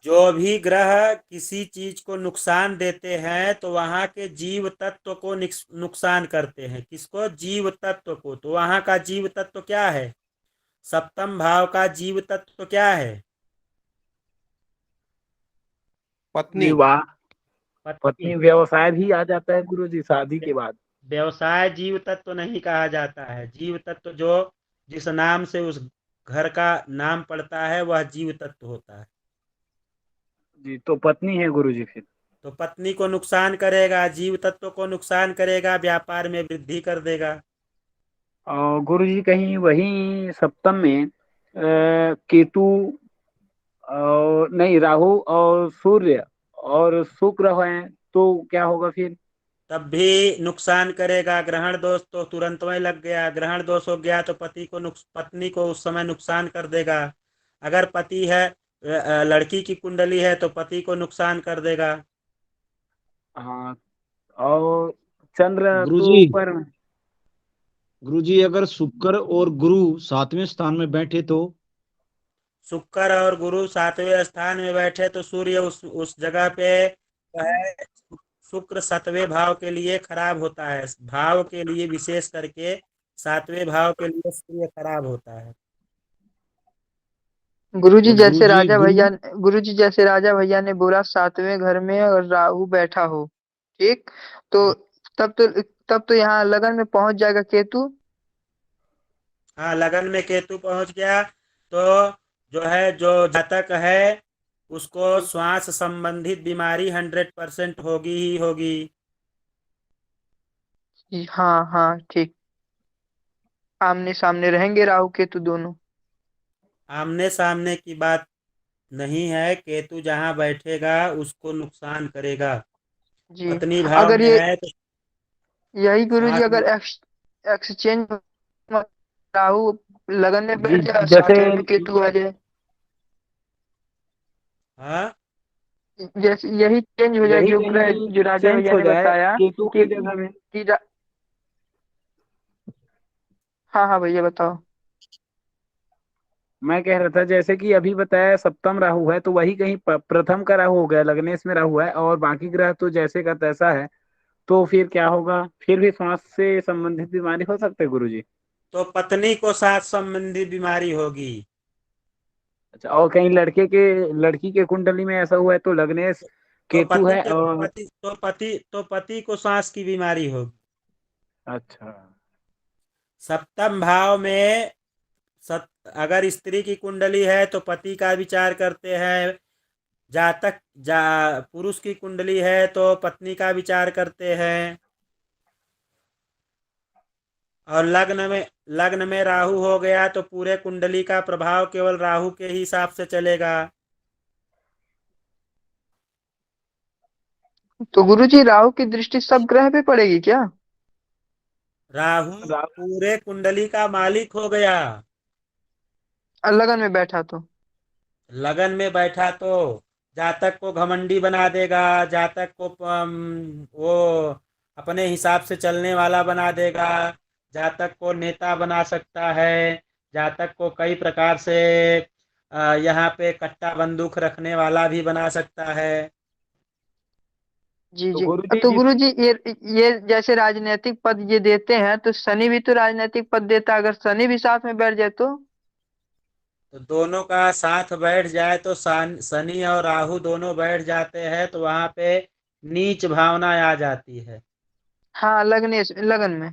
जो भी ग्रह किसी चीज को नुकसान देते हैं तो वहां के जीव तत्व को नुकसान करते हैं। किसको? जीव तत्व को। तो वहां का जीव तत्व क्या है? सप्तम भाव का जीव तत्व क्या है? पत्नी। विवाह, पत्नी। पत्नी, व्यवसाय भी आ जाता है गुरुजी शादी के बाद। व्यवसाय जीव तत्व नहीं कहा जाता है। जीव तत्व जो जिस नाम से उस घर का नाम पड़ता है वह जीव तत्व होता है। जी तो पत्नी है गुरुजी फिर। तो पत्नी को नुकसान करेगा, जीव तत्व को नुकसान करेगा, व्यापार में वृद्धि कर देगा। और गुरुजी कहीं वहीं सप्तम में केतु और नहीं, राहु और सूर्य और शुक्र हैं तो क्या होगा फिर? तब भी नुकसान करेगा। ग्रहण दोष तो तुरंत में लग गया, ग्रहण दोष हो गया तो पत्नी को उस समय नुकसान कर देगा। अगर पति है, लड़की की कुंडली है तो पति को नुकसान कर देगा। हाँ। और चंद्र तो गुरुजी, ऊपर। गुरुजी अगर शुक्र और गुरु 7वें स्थान में बैठे तो? शुक्र और गुरु 7वें स्थान में बैठे तो सूर्य उस जगह पे है। शुक्र 7वें भाव के लिए खराब होता है, भाव के लिए विशेष करके 7वें भाव के लिए सूर्य खराब होता है। गुरुजी और जैसे गुरुजी राजा गुरु। भैया गुरुजी जैसे राजा भैया ने बोला 7वें घर में और राहु बैठा हो, ठीक। तो तब तो यहाँ लगन में पहुंच जाएगा केतु। हाँ, लगन में केतु पहुंच गया तो जो है, जो जातक है उसको श्वास संबंधित बीमारी 100% होगी ही होगी। हाँ हाँ ठीक। आमने सामने रहेंगे राहु केतु दोनों। आमने सामने की बात नहीं है, केतु जहां बैठेगा उसको नुकसान करेगा। जी पत्नी भाव अगर में ये है तो यही गुरुजी 7 अगर एक्सचेंज राहु लगन में जी बैठ जाए, जैसे 7वें में केतु आ जाए। हाँ जैसे यही चेंज हो जाए यही जो कहीं जो राजा चेंज भैया हो ने जाए बताया केतु कि के जगह में। कि रा... हाँ हाँ भैया बताओ। मैं कह रहा था जैसे कि अभी बताया सप्तम राहु है, तो वही कहीं प्रथम का राहु हो गया, लग्नेश में राहु है, और बाकी ग्रह तो जैसे का तैसा है। तो फिर क्या होगा, फिर भी श्वास से संबंधित बीमारी हो सकते है गुरुजी? तो पत्नी को साथ संबंधी बीमारी होगी। अच्छा, और कहीं लड़की के कुंडली में ऐसा हुआ है तो लग्नेश तो केतु है और पति को सांस की बीमारी होगी। अच्छा। सप्तम भाव में अगर स्त्री की कुंडली है तो पति का विचार करते हैं। पुरुष की कुंडली है तो पत्नी का विचार करते हैं। और लग्न में राहु हो गया तो पूरे कुंडली का प्रभाव केवल राहु के ही हिसाब से चलेगा। तो गुरुजी राहु की दृष्टि सब ग्रह पे पड़ेगी क्या? राहु पूरे कुंडली का मालिक हो गया। लगन में बैठा तो लगन में बैठा तो जातक को घमंडी बना देगा, जातक को वो अपने हिसाब से चलने वाला बना देगा, जातक को नेता बना सकता है, जातक को कई प्रकार से यहाँ पे कट्टा बंदूक रखने वाला भी बना सकता है। जी तो जी। गुरुजी तो गुरुजी ये जैसे राजनीतिक पद ये देते हैं तो शनि भी तो राजनीतिक पद देता है, अगर शनि भी साथ में बैठ जाए तो दोनों का साथ बैठ जाए तो शनि और राहु दोनों बैठ जाते हैं तो वहां पे नीच भावना आ जाती है। हाँ लगन में।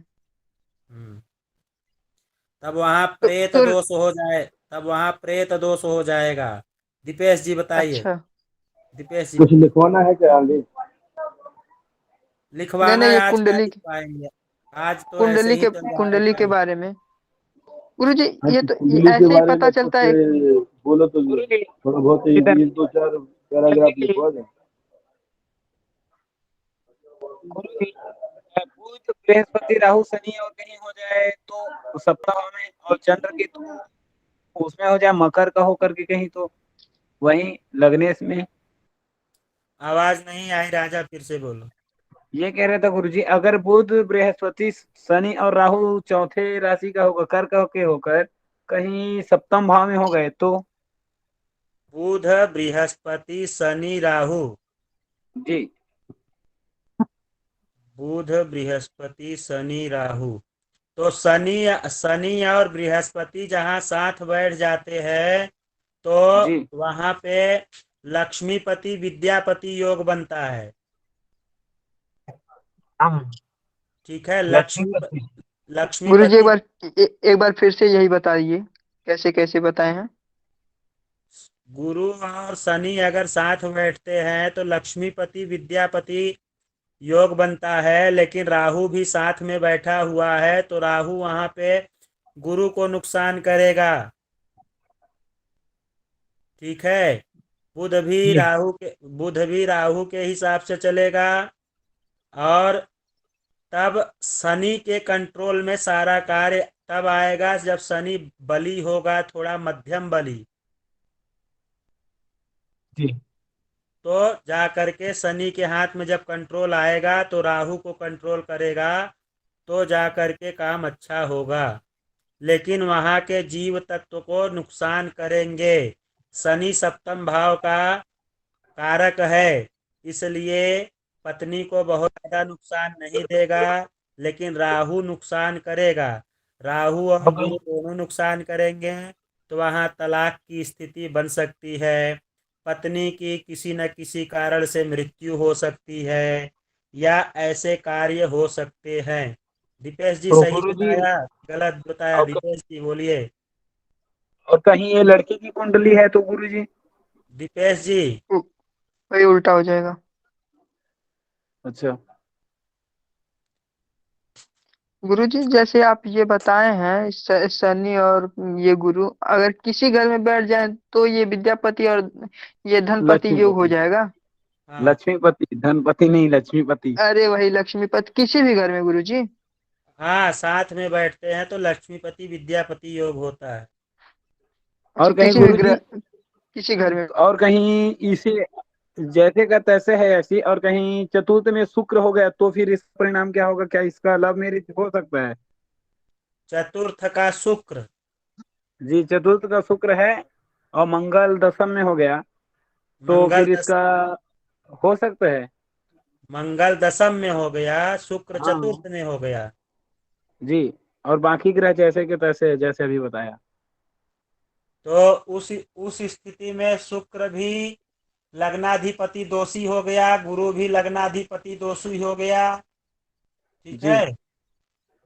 तब वहां प्रेत दोष हो जाए, तब वहां प्रेत दोष हो जाएगा। दीपेश जी बताइए। अच्छा। दीपेश जी कुछ लिखवाना है क्या आगे? नहीं लिखवाना नहीं, है, ये आज क्या लिख पाएंगे, आज तो ऐसे ही चल रहा है कुंडली के भाई। बारे में गुरुजी हाँ, ये तो तो कुंडली के ऐसे ही बारे पता में चलता कुछ है। बोलो तो थोड़ा बहुत एक दो चार पैराग्राफ लिखवा दें। गुरुजी बुध बृहस्पति राहु शनि और कहीं हो जाए तो सप्ताह में, और चंद्र केतु उसमें हो जाए मकर का होकर के कहीं, तो वहीं लग्नेश में। आवाज नहीं आई राजा, फिर से बोलो। ये कह रहे थे गुरुजी, अगर बुध बृहस्पति शनि और राहु चौथे राशि का होगा, कर्क के होकर कहीं सप्तम भाव में हो गए तो बुध बृहस्पति शनि राहु। जी। बुध बृहस्पति शनि राहु। तो शनि और बृहस्पति जहाँ साथ बैठ जाते हैं तो जी। वहां पे लक्ष्मीपति विद्यापति योग बनता है। ठीक है। लक्ष्मीपति। गुरुजी लक्ष्मीपति एक बार फिर से यही बताइए, कैसे कैसे बताए हैं? गुरु और शनि अगर साथ बैठते हैं तो लक्ष्मीपति विद्यापति योग बनता है, लेकिन राहु भी साथ में बैठा हुआ है तो राहु वहां पे गुरु को नुकसान करेगा। ठीक है। बुध भी राहु के हिसाब से चलेगा। और तब शनि के कंट्रोल में सारा कार्य तब आएगा जब शनि बली होगा, थोड़ा मध्यम बली। जी। तो जा करके शनि के हाथ में जब कंट्रोल आएगा तो राहु को कंट्रोल करेगा, तो जा करके काम अच्छा होगा। लेकिन वहां के जीव तत्व को नुकसान करेंगे। शनि सप्तम भाव का कारक है, इसलिए पत्नी को बहुत ज्यादा नुकसान नहीं देगा, लेकिन राहु नुकसान करेगा। राहु और गुरु दोनों नुकसान करेंगे तो वहां तलाक की स्थिति बन सकती है। पत्नी की किसी न किसी कारण से मृत्यु हो सकती है या ऐसे कार्य हो सकते हैं। दीपेश जी तो सही गुरुजी, बताया गलत बताया? दीपेश जी बोलिए। और कहीं ये लड़की की कुंडली है तो गुरुजी? दीपेश जी वही उल्टा हो जाएगा। अच्छा। गुरुजी जैसे आप ये बताए हैं शनि और ये गुरु अगर किसी घर में बैठ जाए तो ये विद्यापति और ये धनपति योग हो लक्ष्मीपति। जाएगा। लक्ष्मीपति, धनपति नहीं, लक्ष्मीपति। अरे वही लक्ष्मीपति किसी भी घर में गुरुजी। हाँ, साथ में बैठते हैं तो लक्ष्मीपति विद्यापति योग होता है। अच्छा, और कहीं किसी भी गुरुजी, किसी घर में। और कहीं इसे जैसे का तैसे है ऐसी, और कहीं चतुर्थ में शुक्र हो गया तो फिर इसका परिणाम क्या होगा? क्या इसका लव मैरिज हो सकता है? चतुर्थ का शुक्र, जी, चतुर्थ का शुक्र है और मंगल दशम में हो गया तो मंगल फिर इसका हो सकता है। मंगल दशम में हो गया, शुक्र हाँ चतुर्थ में हो गया। जी, और बाकी ग्रह जैसे के तैसे है, जैसे अभी बताया। तो उस स्थिति में शुक्र भी लग्नाधिपति दोषी हो गया, गुरु भी लग्नाधिपति दोषी हो गया। ठीक जी है।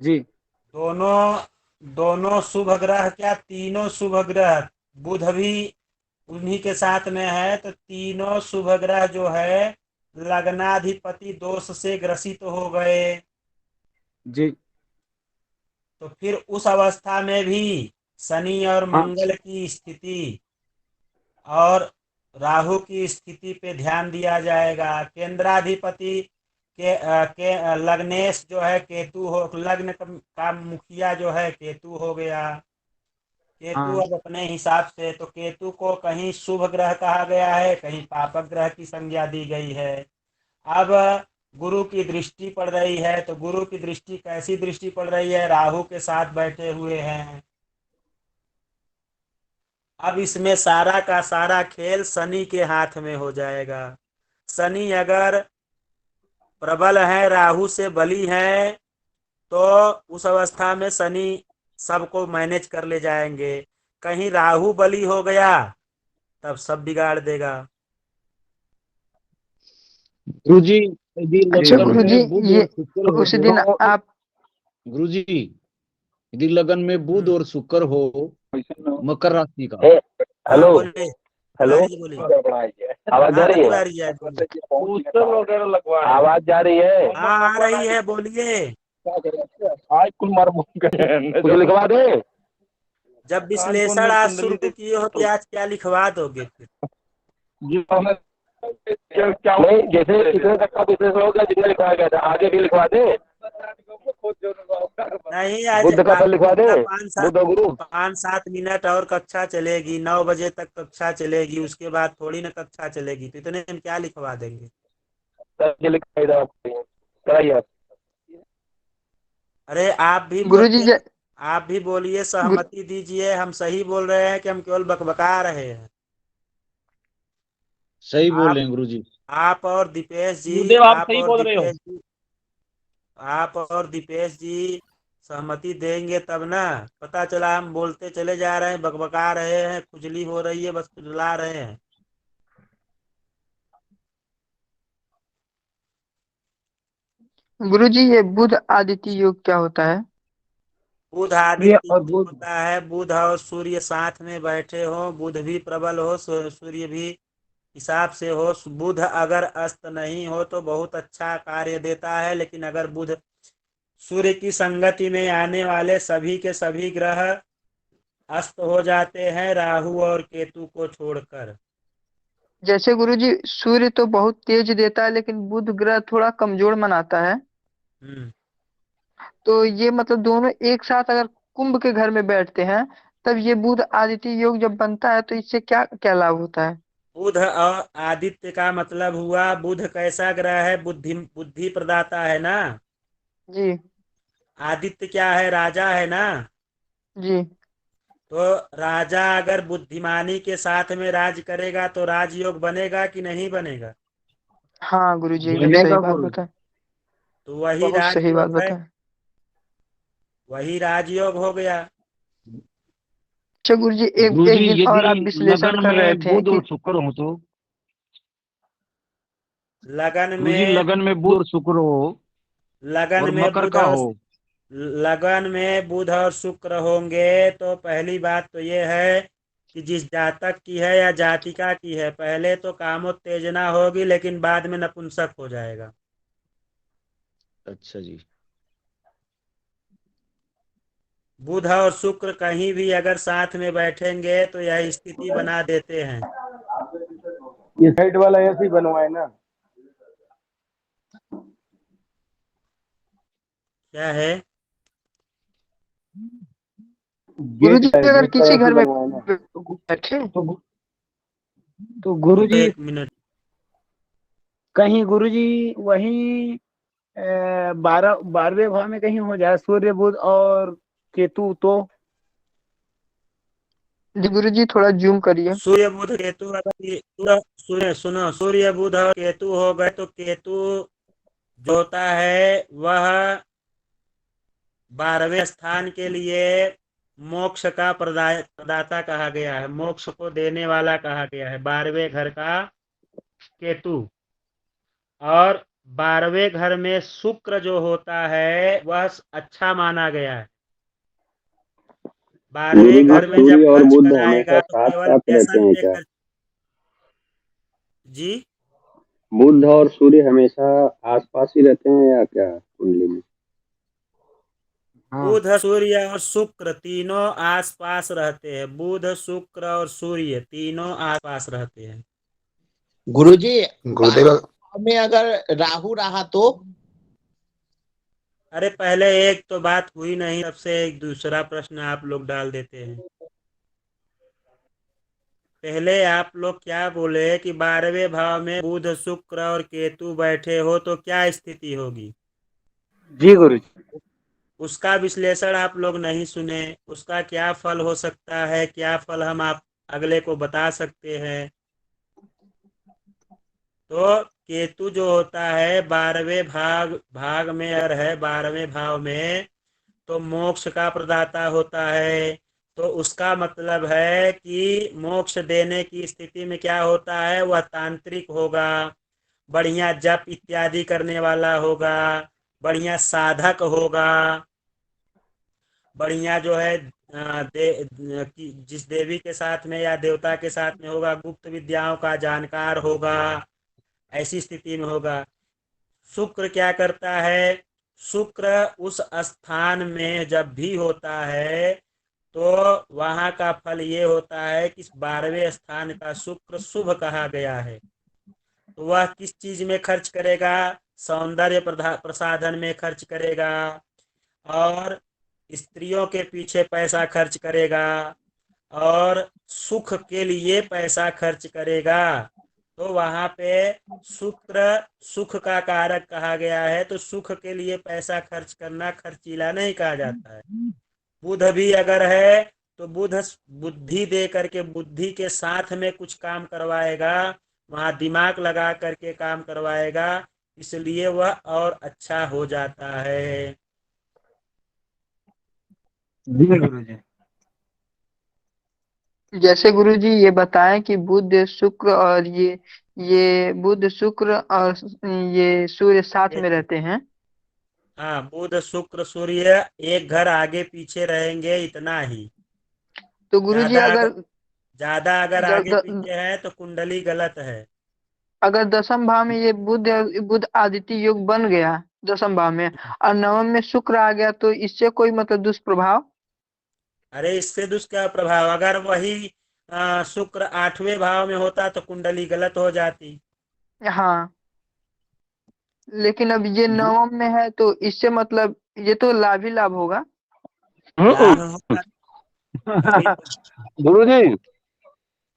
जी दोनों दोनों शुभ ग्रह, क्या तीनों शुभ ग्रह, बुध भी उन्हीं के साथ में है, तो तीनों शुभ ग्रह जो है लग्नाधिपति दोष से ग्रसित हो गए। जी तो फिर उस अवस्था में भी शनि और हाँ मंगल की स्थिति और राहु की स्थिति पे ध्यान दिया जाएगा। केंद्राधिपति के लग्नेश जो है केतु हो, लग्न का मुखिया जो है केतु हो गया। केतु हाँ अब अपने हिसाब से, तो केतु को कहीं शुभ ग्रह कहा गया है, कहीं पापक ग्रह की संज्ञा दी गई है। अब गुरु की दृष्टि पड़ रही है, तो गुरु की दृष्टि कैसी दृष्टि पड़ रही है? राहु के साथ बैठे हुए हैं। अब इसमें सारा का सारा खेल शनि के हाथ में हो जाएगा। शनि अगर प्रबल है, राहु से बली है, तो उस अवस्था में शनि सबको मैनेज कर ले जाएंगे। कहीं राहु बली हो गया तब सब बिगाड़ देगा। गुरुजी यदि अच्छा लगन गुरुजी, में बुध ये और शुक्र हो उस दिन तो आप गुरुजी यदि लगन में बुध और शुक्र हो मकर राशि का, हाँ हेलो बोलिए हेलो, तिवारी जी, बोलिए। आवाज जा हाँ रही है? तिवारी जी, बोलिए। आवाज जा रही है? हाँ आ रही है, बोलिए। कुछ लिखवा दे? जब विश्लेषण आज शुरू किए हो तो आज क्या लिखवा दोगे फिर? नहीं, जैसे इतने तक का विश्लेषण हो गया, जितना लिखवाया गया था, आगे भी लिखवा दे। नहीं, आज बुद्ध का फल लिखवा दे, अपना बुद्ध और गुरु। 5-7 मिनट और कक्षा चलेगी, 9 बजे तक कक्षा चलेगी, उसके बाद थोड़ी ना कक्षा चलेगी, तो इतने में क्या लिखवा देंगे? कराइए। अरे आप भी गुरुजी बोलिए, आप भी बोलिए, सहमति दीजिए। हम सही बोल रहे हैं कि हम केवल बकबका रहे हैं? सही बोल आप रहे हैं गुरुजी। आप और दीपेश जी, गुरुदेव आप सही बोल रहे हो। आप और दीपेश जी सहमति देंगे तब ना। पता चला हम बोलते चले जा रहे हैं, बकबका रहे हैं, खुजली हो रही है, बस खुजला रहे हैं। गुरुजी, ये बुध आदित्य योग क्या होता है? बुध ये आदित्य और योग बुध होता है, बुध और सूर्य साथ में बैठे हो, बुध भी प्रबल हो, सूर्य भी हिसाब से हो। बुध अगर अस्त नहीं हो तो बहुत अच्छा कार्य देता है, लेकिन अगर बुध सूर्य की संगति में आने वाले सभी के सभी ग्रह अस्त हो जाते हैं, राहु और केतु को छोड़कर। जैसे गुरुजी सूर्य तो बहुत तेज देता है, लेकिन बुध ग्रह थोड़ा कमजोर मनाता है। हम्म तो ये मतलब दोनों एक साथ अगर कुंभ के घर में बैठते हैं, तब ये बुध आदित्य योग जब बनता है तो इससे क्या क्या लाभ होता है? बुध और आदित्य का मतलब हुआ, बुध कैसा ग्रह है? बुद्धि प्रदाता है ना। जी आदित्य क्या है? राजा है ना। जी तो राजा अगर बुद्धिमानी के साथ में राज करेगा तो राजयोग बनेगा कि नहीं बनेगा? हाँ गुरुजी, एकदम सही बनेगा बात गुरु। बताए, तो वही बहुत सही बात राजयोग है, बताए। वही राजयोग हो गया। अच्छा गुरुजी, एक गुरुजी एक दिन और आप यदि विश्लेषण लगन कर रहे में थे बुध कि और शुक्र हो तो लगन गुरुजी में लगन में बुध और शुक्र हो लगन और में मकर बुध का और हो, लगन में बुध और शुक्र होंगे तो पहली बात तो ये है कि जिस जातक की है या जातिका की है, पहले तो कामोत्तेजना होगी, लेकिन बाद में नपुंसक हो जाएगा। अच्छा जी। बुध और शुक्र कहीं भी अगर साथ में बैठेंगे तो यह स्थिति बना देते हैं। ये साइड वाला ऐसे ही बनवाए ना। क्या है? गुरुजी अगर गेट का किसी ऐसे घर ही में बनवाए ना। बैठे तो गुरुजी एक मिनट, कहीं गुरुजी वहीं 12वें भाव में कहीं हो जाए सूर्य बुध और केतु तो। जी गुरुजी थोड़ा जूम करिए। सूर्य बुध केतु अगर सूर्य सुनो, सूर्य बुध और केतु हो गए तो केतु जो होता है वह 12वें स्थान के लिए मोक्ष का प्रदाता कहा गया है, मोक्ष को देने वाला कहा गया है 12वें घर का केतु। और 12वें घर में शुक्र जो होता है वह अच्छा माना गया है। 12वें घर में जब सूर्य और खर्च बुध कराएगा हमेशा तो साथ केवल साथ रहते व्यसन हैं पे क्या? खर्च। जी बुध और सूर्य हमेशा आसपास ही रहते हैं या क्या कुंडली में? बुध सूर्य और शुक्र तीनों आसपास रहते हैं। बुध शुक्र और सूर्य तीनों आसपास रहते हैं। गुरुजी गुरुदेव 12वें भाव में अगर राहु रहा तो? अरे पहले एक तो बात हुई नहीं, तब से एक दूसरा प्रश्न आप लोग डाल देते हैं। पहले आप लोग क्या बोले कि 12वें भाव में बुध शुक्र और केतु बैठे हो तो क्या स्थिति होगी? जी गुरुजी। उसका विश्लेषण आप लोग नहीं सुने। उसका क्या फल हो सकता है, क्या फल हम आप अगले को बता सकते हैं। तो केतु जो होता है 12वें भाग में अगर है 12वें भाव में तो मोक्ष का प्रदाता होता है। तो उसका मतलब है कि मोक्ष देने की स्थिति में क्या होता है, वह तांत्रिक होगा, बढ़िया जप इत्यादि करने वाला होगा, बढ़िया साधक होगा, बढ़िया जो है जिस देवी के साथ में या देवता के साथ में होगा गुप्त विद्याओं का जानकार होगा, ऐसी स्थिति में होगा। शुक्र क्या करता है, शुक्र उस स्थान में जब भी होता है तो वहां का फल ये होता है कि 12वें स्थान का शुक्र शुभ कहा गया है। तो वह किस चीज में खर्च करेगा, सौंदर्य प्रसाधन में खर्च करेगा और स्त्रियों के पीछे पैसा खर्च करेगा और सुख के लिए पैसा खर्च करेगा। तो वहां पे शुक्र सुख का कारक कहा गया है, तो सुख के लिए पैसा खर्च करना खर्चीला नहीं कहा जाता है। बुध भी अगर है तो बुध बुद्धि दे करके बुद्धि के साथ में कुछ काम करवाएगा, वहां दिमाग लगा करके काम करवाएगा, इसलिए वह और अच्छा हो जाता है। जी गुरुजी। जैसे गुरुजी ये बताएं कि बुध शुक्र और ये बुध शुक्र और ये सूर्य साथ में रहते हैं। हाँ, बुध शुक्र सूर्य एक घर आगे पीछे रहेंगे, इतना ही। तो गुरुजी ज्यादा अगर आगे द- पीछे है तो कुंडली गलत है। अगर दसम भाव में ये बुध आदित्य योग बन गया दसम भाव में और नवम में शुक्र आ गया तो इससे कोई मतलब दुष्प्रभाव? अरे इससे क्या प्रभाव, अगर वही शुक्र 8वें भाव में होता तो कुंडली गलत हो जाती। हाँ, लेकिन अब ये नवम में है तो इससे मतलब ये तो लाभ ही लाभ होगा। लाभ होगा। गुरुजी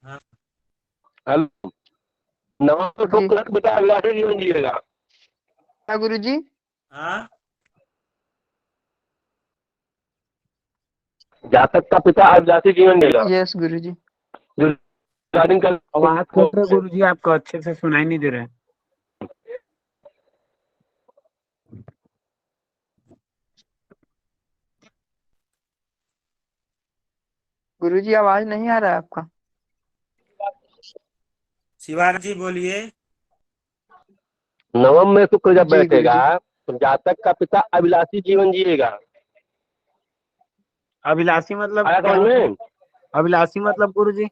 हाँ। हेलो, नवा तो शुक्र बेटा अभिलाषी जीवन जिएगा। क्या गुरुजी? हाँ, जातक का पिता अभिलाषी जीवन देगा। यस गुरुजी। आवाज कट रहा गुरुजी, आपको अच्छे से सुनाई नहीं दे रहा है। गुरुजी आवाज नहीं आ रहा है आपका। शिवान जी बोलिए। नवम में शुक्र जब जी बैठेगा तो जातक का पिता अभिलाषी जीवन जिएगा। अभिलाषी मतलब आया समझ में? अभिलाषी मतलब गुरुजी?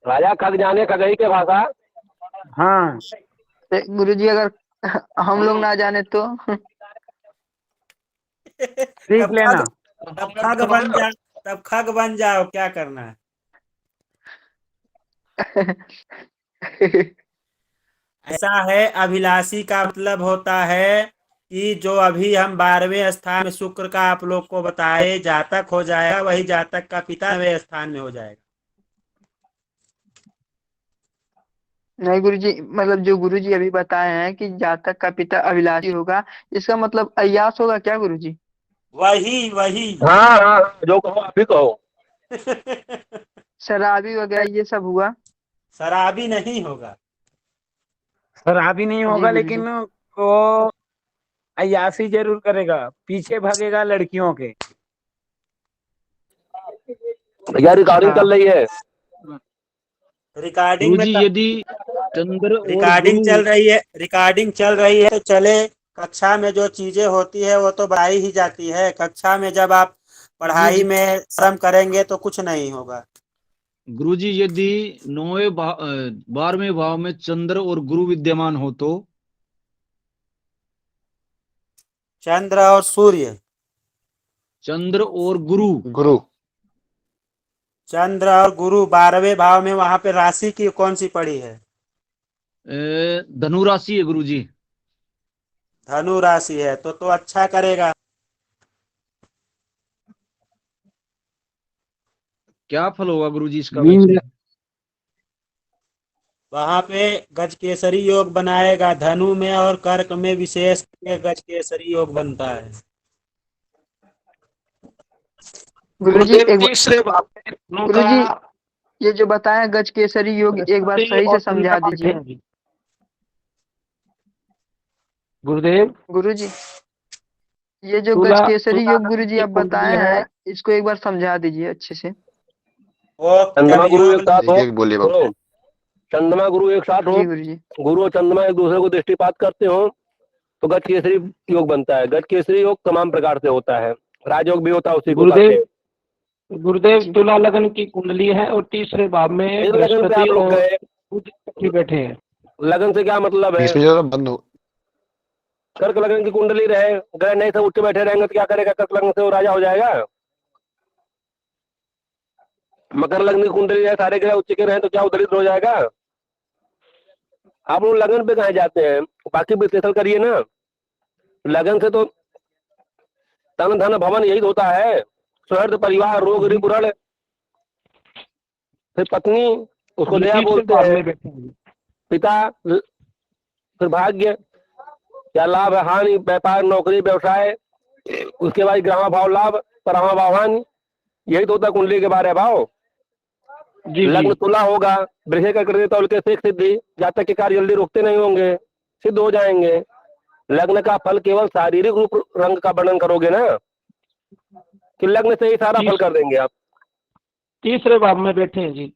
राजा खग जाने खगई के भाषा। हाँ गुरुजी अगर हम लोग ना जाने तो सीख लेना। तब खग बन जा, तब खग बन जाओ, क्या करना है। ऐसा है, अभिलाषी का मतलब होता है कि जो अभी हम 12वें स्थान में शुक्र का आप लोग को बताए जातक हो जाएगा, वही जातक का पिता 9वें स्थान में हो जाएगा। नहीं गुरुजी, मतलब जो गुरुजी अभी बताए हैं कि जातक का पिता अभिलाषी होगा, इसका मतलब अय्यास होगा क्या गुरुजी? वही वही हाँ हाँ, जो कहो आप ही कहो। शराबी वगैरह ये सब हुआ? शराबी नहीं होगा। शराबी नहीं जी होगा, गुरुजी। लेकिन वो अय्यासी जरूर करेगा, पीछे भागेगा लड़कियों के। भैया रिकॉर्डिंग चल रही है। रिकॉर्डिंग में गुरुजी यदि चंद्र और रिकॉर्डिंग गुरु चल रही है, रिकॉर्डिंग चल रही है तो चले। कक्षा में जो चीजें होती है वो तो बढ़ाई ही जाती है। कक्षा में जब आप पढ़ाई जी में श्रम करेंगे तो कुछ नहीं होगा। गुरुजी यदि 12वें भाव में चंद्र और गुरु विद्यमान हो तो? चंद्र और सूर्य। चंद्र और गुरु। गुरु। चंद्र और गुरु 12वें भाव में, वहां पे राशि की कौन सी पड़ी है? धनु राशि है गुरुजी। धनु राशि है तो अच्छा करेगा। क्या फल होगा गुरुजी इसका मीन वैसे? वहां पे गजकेसरी योग बनाएगा। धनु में और कर्क में विशेष गजकेसरी योग बनता है। गुरुजी गुरुदेव एक तीसरे भाव में दोनों का गुरुजी ये जो बताया गजकेसरी योग एक बार बृहस्पति सही से और समझा तुला दीजिए। बैठे हैं। गुरुदेव गुरुजी ये जो तुला गजकेसरी तुला योग लग्न गुरुजी की आप बताए कुंडली है। हैं, इसको एक बार समझा दीजिए अच्छे से। वो चंद्रमा जब गुरु योग एक साथ हो, एक एक बोलिए बाबू। सुनो, चंद्रमा गुरु एक साथ हो, जी गुरुजी। गुरु और चंद्रमा एक दूसरे को दृष्टिपात करते हो तो गज केसरी योग बनता है। गज केसरी योग तमाम प्रकार से होता है, राजयोग भी होता है, उसी को कहते हैं। गुरुदेव तुला लग्न की कुंडली है और तीसरे भाव में फिर लगन पे बृहस्पति आप लोग और गए। बुध इकट्ठे बैठे हैं। लगन से क्या मतलब है? बीच में जो बंद हो। कर्क लगन की कुंडली रहे, ग्रह नहीं सब उच्च बैठे रहेंगे तो क्या करेगा? कर्क लगन से वो राजा हो जाएगा। मकर लग्न की कुंडली है, सारे ग्रह उच्च के रहे तो क्या उदरित हो जाएगा? आप लोग लगन पे कहाँ जाते हैं? बाकी विश्लेषण करिए ना। लगन से तो तन धन भवन यही होता है, सुहृद परिवार रोग रिपुरण, फिर पत्नी उसको दया तीसरे बोलते भाव हैं, में बैठे हैं। पिता फिर भाग्य, क्या लाभ है हानि, व्यापार नौकरी व्यवसाय, उसके बाद 11वां भाव लाभ, 12वां भाव हानि, यही तो होता है कुंडली के बारे भाव। लग्न तुला होगा, वृषभ का कृत तौल के शेख सिद्धि, जातक के कार्य जल्दी रुकते नहीं होंगे, सिद्ध हो जाएंगे। लग्न का फल केवल शारीरिक रूप रंग का वर्णन करोगे ना, कि लग्न से ही सारा फल कर देंगे आप? तीसरे भाव में बैठे हैं जी।